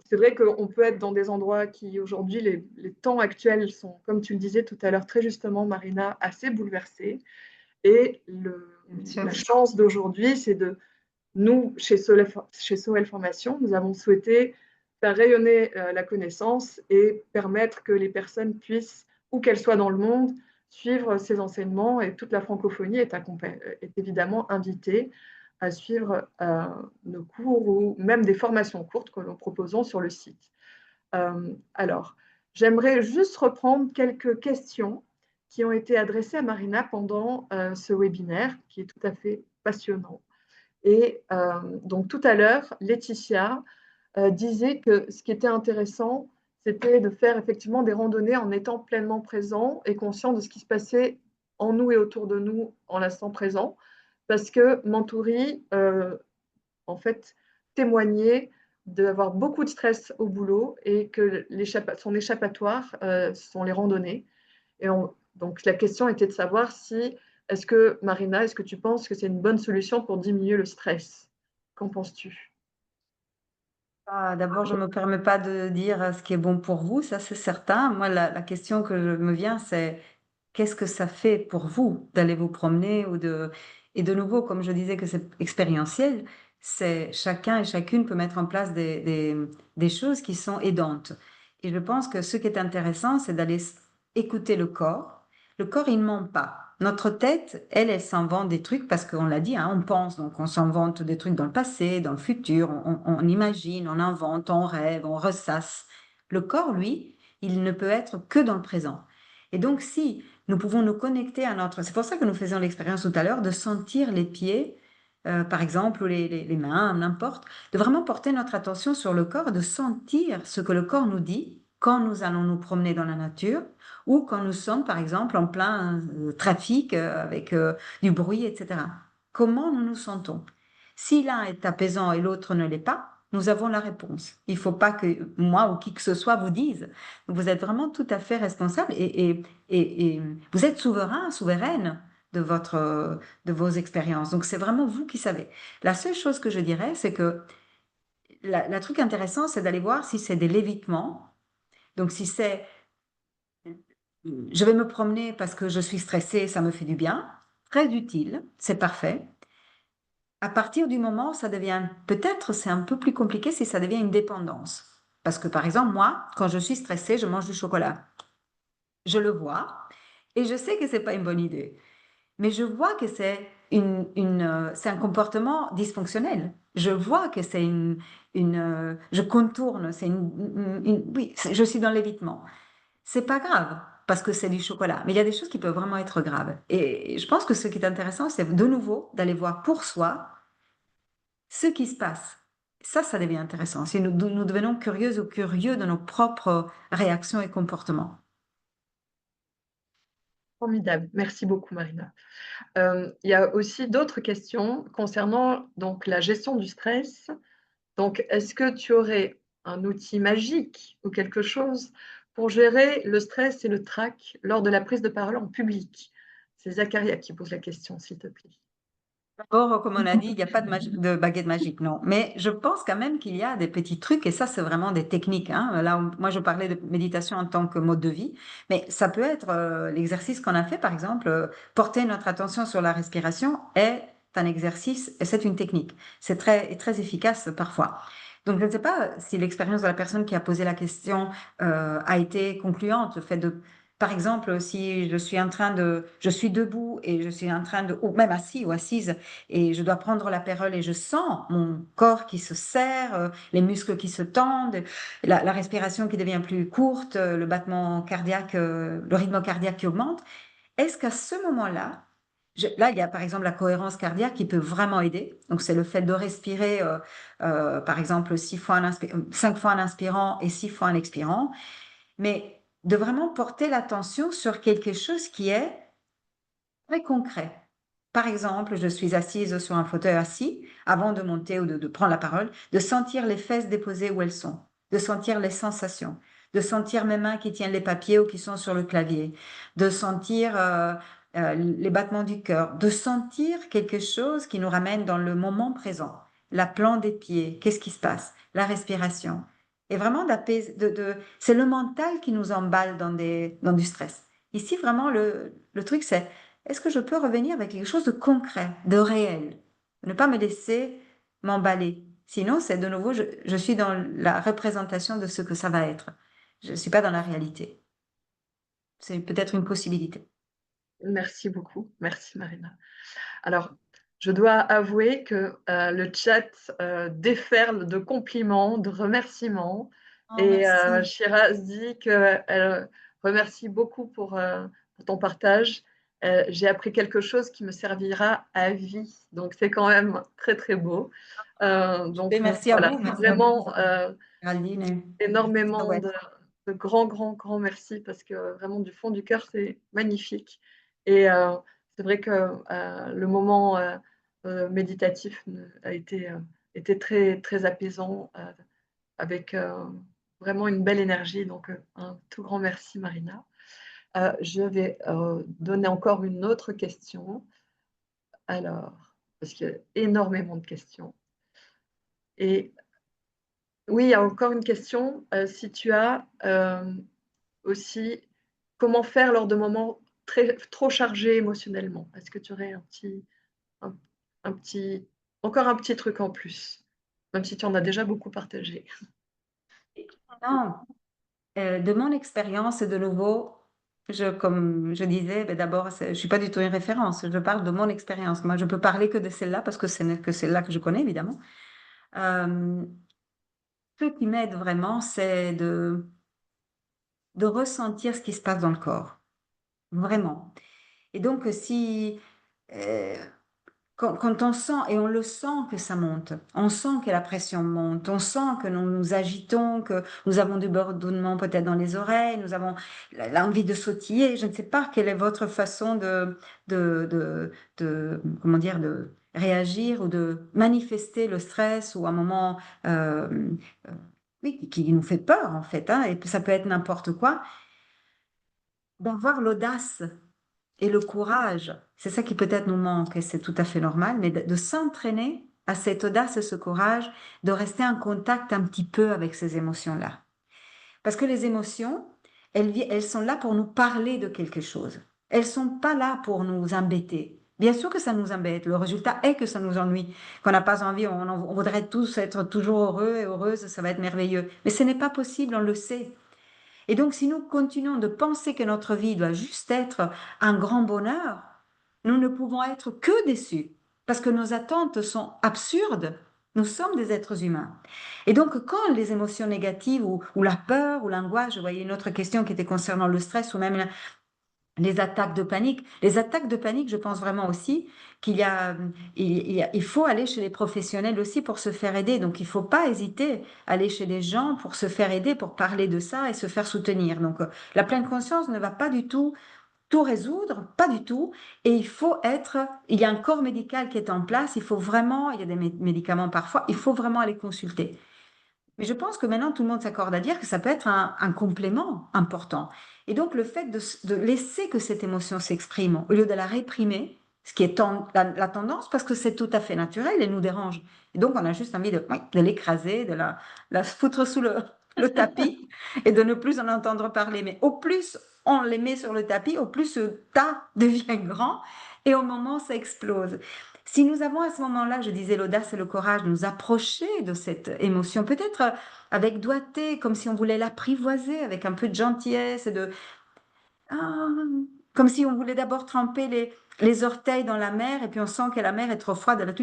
A: c'est vrai qu'on peut être dans des endroits qui, aujourd'hui, les temps actuels sont, comme tu le disais tout à l'heure, très justement, Marina, assez bouleversés. Et la chance d'aujourd'hui, c'est de nous, chez Soel Formation, nous avons souhaité faire rayonner la connaissance et permettre que les personnes puissent, où qu'elles soient dans le monde, suivre ces enseignements. Et toute la francophonie est évidemment invitée à suivre nos cours ou même des formations courtes que nous proposons sur le site. Alors, j'aimerais juste reprendre quelques questions qui ont été adressées à Marina pendant ce webinaire, qui est tout à fait passionnant. Et donc tout à l'heure, Laetitia disait que ce qui était intéressant, c'était de faire effectivement des randonnées en étant pleinement présent et conscient de ce qui se passait en nous et autour de nous en l'instant présent, parce que Mantouri, en fait, témoignait d'avoir beaucoup de stress au boulot et que son échappatoire sont les randonnées. Et donc la question était de savoir si, Marina, est-ce que tu penses que c'est une bonne solution pour diminuer le stress? Qu'en penses-tu?
B: D'abord, je ne me permets pas de dire ce qui est bon pour vous, ça c'est certain. Moi, la question que me vient, c'est qu'est-ce que ça fait pour vous d'aller vous promener Et de nouveau, comme je disais que c'est expérientiel, c'est chacun et chacune peut mettre en place des choses qui sont aidantes. Et je pense que ce qui est intéressant, c'est d'aller écouter le corps. Le corps, il ne ment pas. Notre tête, elle s'invente des trucs parce qu'on l'a dit, hein, on pense, donc on s'invente des trucs dans le passé, dans le futur, on imagine, on invente, on rêve, on ressasse. Le corps, lui, il ne peut être que dans le présent. Et donc, si nous pouvons nous connecter à notre... C'est pour ça que nous faisions l'expérience tout à l'heure de sentir les pieds, par exemple, ou les mains, n'importe, de vraiment porter notre attention sur le corps, de sentir ce que le corps nous dit quand nous allons nous promener dans la nature ou quand nous sommes, par exemple, en plein trafic avec du bruit, etc. Comment nous nous sentons? Si l'un est apaisant et l'autre ne l'est pas, nous avons la réponse. Il ne faut pas que moi ou qui que ce soit vous dise. Vous êtes vraiment tout à fait responsable et vous êtes souverain, souveraine de vos expériences. Donc, c'est vraiment vous qui savez. La seule chose que je dirais, c'est que la truc intéressant, c'est d'aller voir si c'est des lévitements. Donc, si c'est je vais me promener parce que je suis stressée, ça me fait du bien, très utile, c'est parfait. À partir du moment où ça devient, peut-être c'est un peu plus compliqué si ça devient une dépendance. Parce que par exemple, moi, quand je suis stressée, je mange du chocolat. Je le vois et je sais que c'est pas une bonne idée. Mais je vois que c'est c'est un comportement dysfonctionnel. Je vois que c'est je contourne, oui, je suis dans l'évitement. C'est pas grave parce que c'est du chocolat, mais il y a des choses qui peuvent vraiment être graves. Et je pense que ce qui est intéressant, c'est de nouveau d'aller voir pour soi ce qui se passe. Ça devient intéressant. Si nous devenons curieuses ou curieux de nos propres réactions et comportements.
A: Formidable. Merci beaucoup, Marina. Il y a aussi d'autres questions concernant donc, la gestion du stress. Donc, est-ce que tu aurais un outil magique ou quelque chose pour gérer le stress et le trac lors de la prise de parole en public? C'est Zacharia qui pose la question, s'il te plaît.
B: Or, comme on a dit, il n'y a pas de baguette magique, non. Mais je pense quand même qu'il y a des petits trucs, et ça, c'est vraiment des techniques, hein. Là, moi, je parlais de méditation en tant que mode de vie, mais ça peut être l'exercice qu'on a fait, par exemple, porter notre attention sur la respiration est un exercice et c'est une technique. C'est très efficace parfois. Donc, je ne sais pas si l'expérience de la personne qui a posé la question a été concluante, le fait de par exemple, si je suis debout et je suis en train de, ou même assis ou assise, et je dois prendre la parole et je sens mon corps qui se serre, les muscles qui se tendent, la respiration qui devient plus courte, le battement cardiaque, le rythme cardiaque qui augmente. Est-ce qu'à ce moment-là, là, il y a par exemple la cohérence cardiaque qui peut vraiment aider. Donc, c'est le fait de respirer, par exemple, 5 fois en inspirant et 6 fois en expirant, mais de vraiment porter l'attention sur quelque chose qui est très concret. Par exemple, je suis assise sur un fauteuil assis, avant de monter ou de prendre la parole, de sentir les fesses déposées où elles sont, de sentir les sensations, de sentir mes mains qui tiennent les papiers ou qui sont sur le clavier, de sentir les battements du cœur, de sentir quelque chose qui nous ramène dans le moment présent, la plante des pieds, qu'est-ce qui se passe, la respiration. Et vraiment, c'est le mental qui nous emballe dans du stress. Ici, vraiment, le truc, c'est est-ce que je peux revenir avec quelque chose de concret, de réel? Ne pas me laisser m'emballer. Sinon, c'est de nouveau, je suis dans la représentation de ce que ça va être. Je ne suis pas dans la réalité. C'est peut-être une possibilité.
A: Merci beaucoup. Merci, Marina. Alors, je dois avouer que le chat déferle de compliments, de remerciements.
B: Oh,
A: Et
B: merci.
A: Shiraz dit qu'elle remercie beaucoup pour ton partage. J'ai appris quelque chose qui me servira à vie. Donc, c'est quand même très, très beau.
B: Et merci à
A: Voilà,
B: vous. Merci à vous,
A: vraiment
B: Géraldine. Ah
A: énormément
B: ouais.
A: de grands, grands, grands merci parce que vraiment du fond du cœur, c'est magnifique. Et c'est vrai que le moment méditatif était très, très apaisant avec vraiment une belle énergie. Donc, un tout grand merci, Marina. Je vais donner encore une autre question. Alors, parce qu'il y a énormément de questions. Et oui, il y a encore une question. Si tu as aussi, comment faire lors de moments trop chargés émotionnellement? Est-ce que tu aurais un, un petit, encore un petit truc en plus, même si tu en as déjà beaucoup partagé?
B: Non, de mon expérience, de nouveau, comme je disais, ben d'abord, je ne suis pas du tout une référence. Je parle de mon expérience. Moi, je peux parler que de celle-là parce que ce n'est que celle-là que je connais, évidemment. Euh, Ce qui m'aide vraiment, c'est de ressentir ce qui se passe dans le corps, vraiment. Et donc, si euh, quand on sent, et on le sent que ça monte, on sent que la pression monte, on sent que nous nous agitons, que nous avons du bourdonnement peut-être dans les oreilles, nous avons l'envie de sautiller. Je ne sais pas quelle est votre façon de, de, comment dire, de réagir ou de manifester le stress ou un moment euh, oui, qui nous fait peur en fait, hein, et ça peut être n'importe quoi, d'avoir l'audace et le courage, c'est ça qui peut-être nous manque, et c'est tout à fait normal, mais de s'entraîner à cette audace et ce courage, de rester en contact un petit peu avec ces émotions-là. Parce que les émotions, elles sont là pour nous parler de quelque chose. Elles sont pas là pour nous embêter. Bien sûr que ça nous embête. Le résultat est que ça nous ennuie, qu'on n'a pas envie, on voudrait tous être toujours heureux et heureuses, ça va être merveilleux. Mais ce n'est pas possible, on le sait. Et donc, si nous continuons de penser que notre vie doit juste être un grand bonheur, nous ne pouvons être que déçus parce que nos attentes sont absurdes. Nous sommes des êtres humains. Et donc, quand les émotions négatives ou la peur ou l'angoisse, je voyais une autre question qui était concernant le stress ou même les attaques de panique. Les attaques de panique, je pense vraiment aussi qu'il y a, il faut aller chez les professionnels aussi pour se faire aider. Donc, il ne faut pas hésiter à aller chez les gens pour se faire aider, pour parler de ça et se faire soutenir. Donc, la pleine conscience ne va pas du tout résoudre, pas du tout. Et il y a un corps médical qui est en place. Il faut vraiment, il y a des médicaments parfois, il faut vraiment aller consulter. Mais je pense que maintenant, tout le monde s'accorde à dire que ça peut être un complément important. Et donc, le fait de laisser que cette émotion s'exprime, au lieu de la réprimer, ce qui est la tendance, parce que c'est tout à fait naturel et nous dérange. Et donc, on a juste envie de l'écraser, de la foutre sous le tapis et de ne plus en entendre parler. Mais au plus on les met sur le tapis, au plus ce tas devient grand et au moment, ça explose. Si nous avons à ce moment-là, je disais, l'audace et le courage de nous approcher de cette émotion, peut-être avec doigté, comme si on voulait l'apprivoiser, avec un peu de gentillesse et de ah, comme si on voulait d'abord tremper les orteils dans la mer et puis on sent que la mer est trop froide. Là,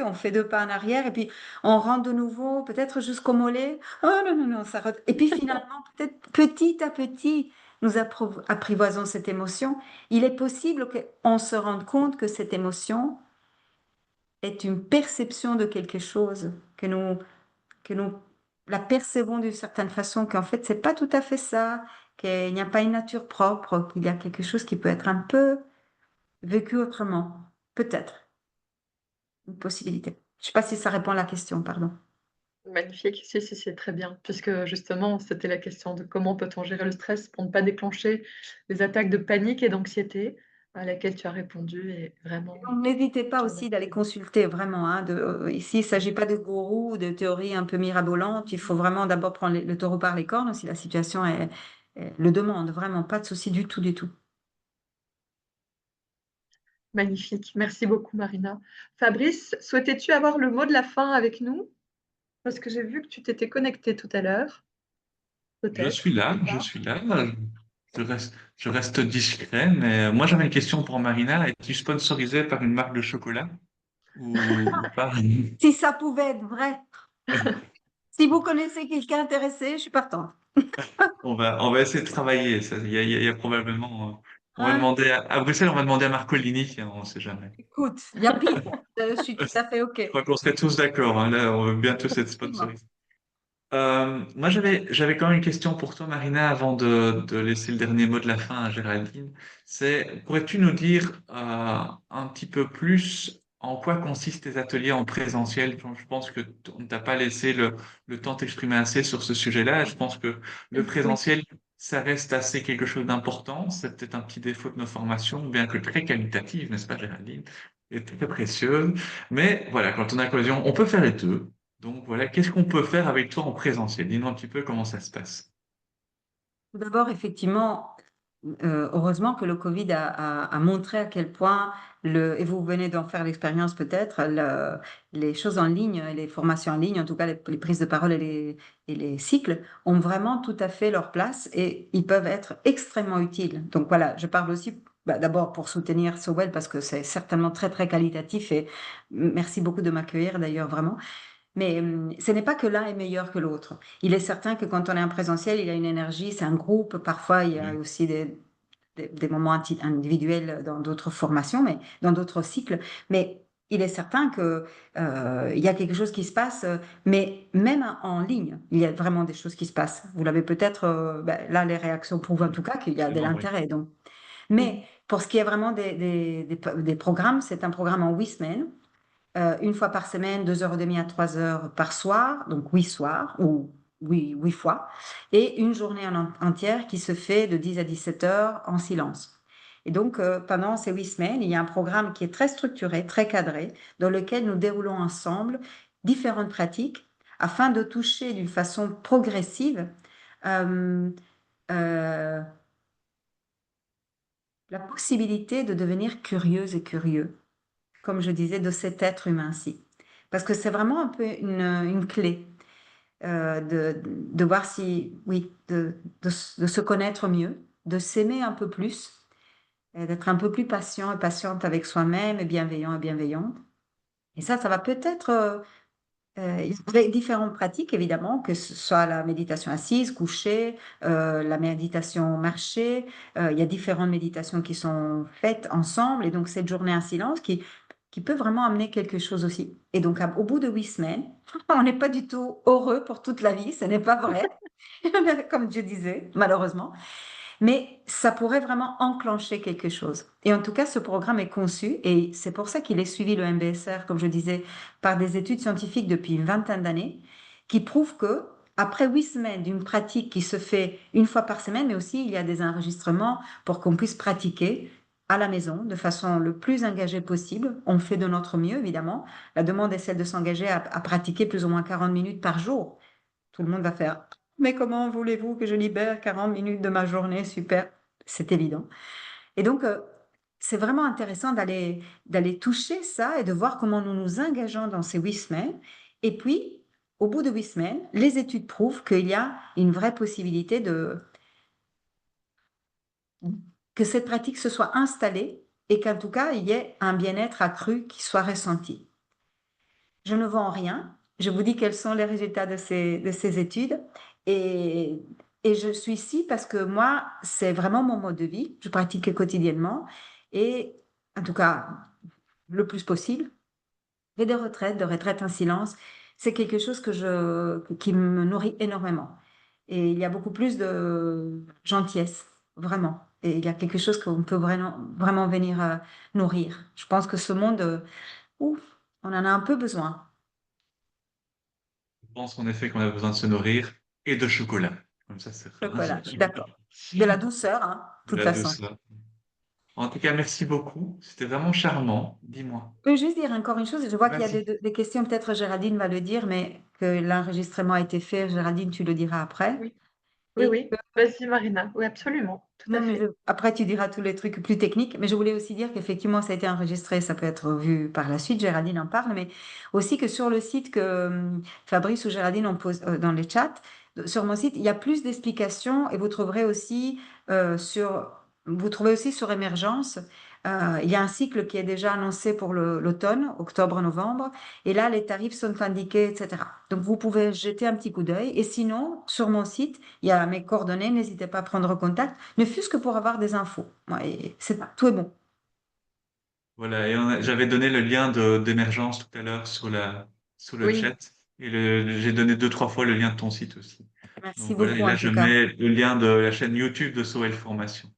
B: on fait 2 pas en arrière et puis on rentre de nouveau, peut-être jusqu'au mollet. Oh non, non, non, et puis finalement, peut-être petit à petit, nous apprivoisons cette émotion. Il est possible qu'on se rende compte que cette émotion est une perception de quelque chose, que nous la percevons d'une certaine façon, qu'en fait, c'est pas tout à fait ça, qu'il n'y a pas une nature propre, qu'il y a quelque chose qui peut être un peu vécu autrement. Peut-être, une possibilité. Je sais pas si ça répond à la question, pardon.
A: Magnifique, si, si, c'est très bien, puisque justement, c'était la question de comment peut-on gérer le stress pour ne pas déclencher des attaques de panique et d'anxiété, à laquelle tu as répondu et vraiment,
B: Donc, n'hésitez pas
A: je te
B: aussi d'aller
A: remercie.
B: consulter vraiment. Hein, ici, il ne s'agit pas de gourou ou de théories un peu mirabolantes. Il faut vraiment d'abord prendre le taureau par les cornes si la situation le demande. Vraiment, pas de souci du tout, du tout.
A: Magnifique, merci beaucoup Marina. Fabrice, souhaitais-tu avoir le mot de la fin avec nous? Parce que j'ai vu que tu t'étais connecté tout à l'heure,
C: Je
A: peut-être,
C: suis là,
A: ou
C: je
A: pas.
C: suis là. Je reste discret, mais moi j'avais une question pour Marina. Es-tu sponsorisée par une marque de chocolat ou pas?
B: Si ça pouvait être vrai, si vous connaissez quelqu'un intéressé, je suis partante.
C: On va essayer de travailler. Il y a probablement. On va
B: Hein?
C: demander à Bruxelles, on va demander à Marcolini, on ne sait jamais.
B: Écoute, il y a pire. Je suis tout à fait OK.
C: Je crois qu'on serait tous d'accord, hein. Là, on veut bientôt être
B: Effectivement.
C: sponsorisé. Moi, j'avais quand même une question pour toi, Marina, avant de laisser le dernier mot de la fin à Géraldine. Pourrais-tu nous dire un petit peu plus en quoi consistent tes ateliers en présentiel? Je pense que on ne t'a pas laissé le temps d'exprimer assez sur ce sujet-là. Je pense que le
A: Oui.
C: présentiel, ça reste assez quelque chose d'important. C'est peut-être un petit défaut de nos formations, bien que très qualitative, n'est-ce pas, Géraldine? Et très précieuse. Mais voilà, quand on a l'occasion, on peut faire les deux. Donc voilà, qu'est-ce qu'on peut faire avec toi en présentiel? Dis-nous un petit peu comment ça se passe.
B: Tout d'abord, effectivement, heureusement que le Covid a montré à quel point, et vous venez d'en faire l'expérience peut-être, les choses en ligne, les formations en ligne, en tout cas les prises de parole et les cycles, ont vraiment tout à fait leur place et ils peuvent être extrêmement utiles. Donc voilà, je parle aussi d'abord pour soutenir Sowell parce que c'est certainement très très qualitatif et merci beaucoup de m'accueillir d'ailleurs vraiment. Mais ce n'est pas que l'un est meilleur que l'autre. Il est certain que quand on est en présentiel, il y a une énergie, c'est un groupe. Parfois, il y a
C: Oui.
B: aussi des moments individuels dans d'autres formations, mais dans d'autres cycles. Mais il est certain que il y a quelque chose qui se passe, mais même en ligne, il y a vraiment des choses qui se passent. Vous l'avez peut-être, là, les réactions prouvent en tout cas qu'il y a de
C: Absolument, oui.
B: l'intérêt. Donc,
A: Mhm.
B: mais pour ce qui est vraiment des programmes, c'est un programme en 8 semaines. Une fois par semaine, 2h30 à 3 heures par soir, donc 8 soirs, ou 8 fois, et une journée entière qui se fait de 10 à 17 heures en silence. Et donc, pendant ces 8 semaines, il y a un programme qui est très structuré, très cadré, dans lequel nous déroulons ensemble différentes pratiques afin de toucher d'une façon progressive euh, euh, la possibilité de devenir curieuse et curieux, comme je disais, de cet être humain-ci. Parce que c'est vraiment un peu une clé de voir si, oui, de se connaître mieux, de s'aimer un peu plus, d'être un peu plus patient et patiente avec soi-même et bienveillant et bienveillante. Et ça va peut-être, avec différentes pratiques, évidemment, que ce soit la méditation assise, couchée, la méditation marchée. Il y a différentes méditations qui sont faites ensemble. Et donc, cette journée en silence qui peut vraiment amener quelque chose aussi. Et donc, au bout de 8 semaines, on n'est pas du tout heureux pour toute la vie. Ce n'est pas vrai, comme je disais, malheureusement. Mais ça pourrait vraiment enclencher quelque chose. Et en tout cas, ce programme est conçu, et c'est pour ça qu'il est suivi, le MBSR, comme je disais, par des études scientifiques depuis une vingtaine d'années, qui prouvent que, après 8 semaines d'une pratique qui se fait une fois par semaine, mais aussi il y a des enregistrements pour qu'on puisse pratiquer à la maison de façon le plus engagée possible. On fait de notre mieux, évidemment. La demande est celle de s'engager à pratiquer plus ou moins 40 minutes par jour. Tout le monde va faire, mais comment voulez-vous que je libère 40 minutes de ma journée? Super, c'est évident. Et donc, c'est vraiment intéressant d'aller toucher ça et de voir comment nous nous engageons dans ces 8 semaines. Et puis, au bout de 8 semaines, les études prouvent qu'il y a une vraie possibilité que cette pratique se soit installée et qu'en tout cas, il y ait un bien-être accru qui soit ressenti. Je ne vends rien. Je vous dis quels sont les résultats de ces études. Et, et je suis ici parce que moi, c'est vraiment mon mode de vie. Je pratique quotidiennement. Et en tout cas, le plus possible. Et de retraite en silence, c'est quelque chose qui me nourrit énormément. Et il y a beaucoup plus de gentillesse, vraiment. Et il y a quelque chose qu'on peut vraiment, vraiment venir nourrir. Je pense que ce monde, ouf, on en a un peu besoin.
C: Je pense en effet qu'on a besoin de se nourrir et de chocolat. Comme ça, c'est
B: Chocolat, je suis d'accord. De la douceur, hein, de
C: de
B: toute
C: la
B: façon.
C: douceur. En tout cas, merci beaucoup. C'était vraiment charmant. Dis-moi.
B: Je peux juste dire encore une chose. Je vois qu'il y a
C: Vas-y.
B: des questions, peut-être Géraldine va le dire, mais que l'enregistrement a été fait. Géraldine, tu le diras après.
A: Oui, oui,
B: Et
A: oui. Vas-y, Marina. Oui, absolument. Tout
B: non,
A: à
B: mais
A: fait.
B: après, tu diras tous les trucs plus techniques. Mais je voulais aussi dire qu'effectivement, ça a été enregistré. Ça peut être vu par la suite. Géraldine en parle. Mais aussi que sur le site que Fabrice ou Géraldine ont posé dans les chats, sur mon site, il y a plus d'explications et vous trouverez aussi sur Émergence. Il y a un cycle qui est déjà annoncé pour l'automne, octobre-novembre. Et là, les tarifs sont indiqués, etc. Donc, vous pouvez jeter un petit coup d'œil. Et sinon, sur mon site, il y a mes coordonnées. N'hésitez pas à prendre contact, ne fût-ce que pour avoir des infos. Ouais, et tout est bon.
C: Voilà, et j'avais donné le lien d'émergence tout à l'heure sous le
A: Oui,
C: chat. Et j'ai donné 2, 3 fois le lien de ton site aussi.
B: Merci
C: Donc voilà, et
B: beaucoup,
C: là,
B: en
C: je
B: tout cas.
C: mets le lien de la chaîne YouTube de Soel Formation.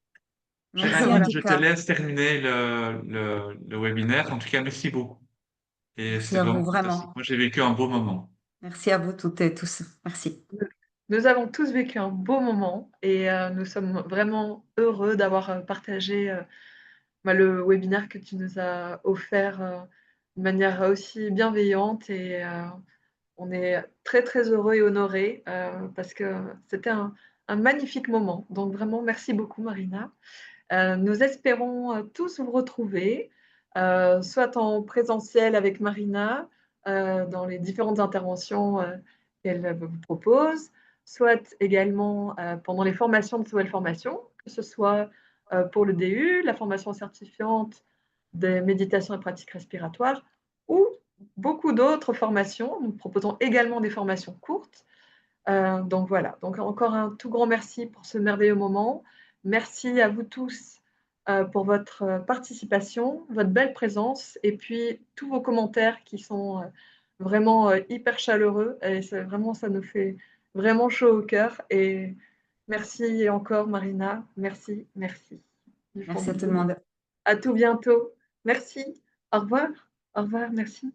B: Merci, en
C: Géraldine,
A: voilà.
B: tout
C: je te
B: cas.
C: laisse terminer le webinaire. En tout cas, merci beaucoup. Et
B: Merci
C: c'était
B: à vous,
C: vraiment fantastique.
B: vraiment.
C: Moi, j'ai vécu un beau moment.
B: Merci à vous toutes et tous. Merci.
A: Nous avons tous vécu un beau moment et nous sommes vraiment heureux d'avoir partagé le webinaire que tu nous as offert de manière aussi bienveillante et on est très très heureux et honorés parce que c'était un magnifique moment. Donc vraiment, merci beaucoup Marina. Nous espérons tous vous retrouver, soit en présentiel avec Marina, dans les différentes interventions qu'elle vous propose, soit également pendant les formations de Sowell Formation, que ce soit pour le DU, la formation certifiante des méditations et pratiques respiratoires, ou beaucoup d'autres formations. Nous proposons également des formations courtes. Donc voilà, donc encore un tout grand merci pour ce merveilleux moment. Merci à vous tous pour votre participation, votre belle présence et puis tous vos commentaires qui sont vraiment hyper chaleureux et vraiment ça nous fait vraiment chaud au cœur et merci encore Marina, merci, merci du fond
B: Merci à
A: du
B: tout le
A: cœur.
B: monde.
A: À tout bientôt. Merci. Au revoir. Au revoir, merci.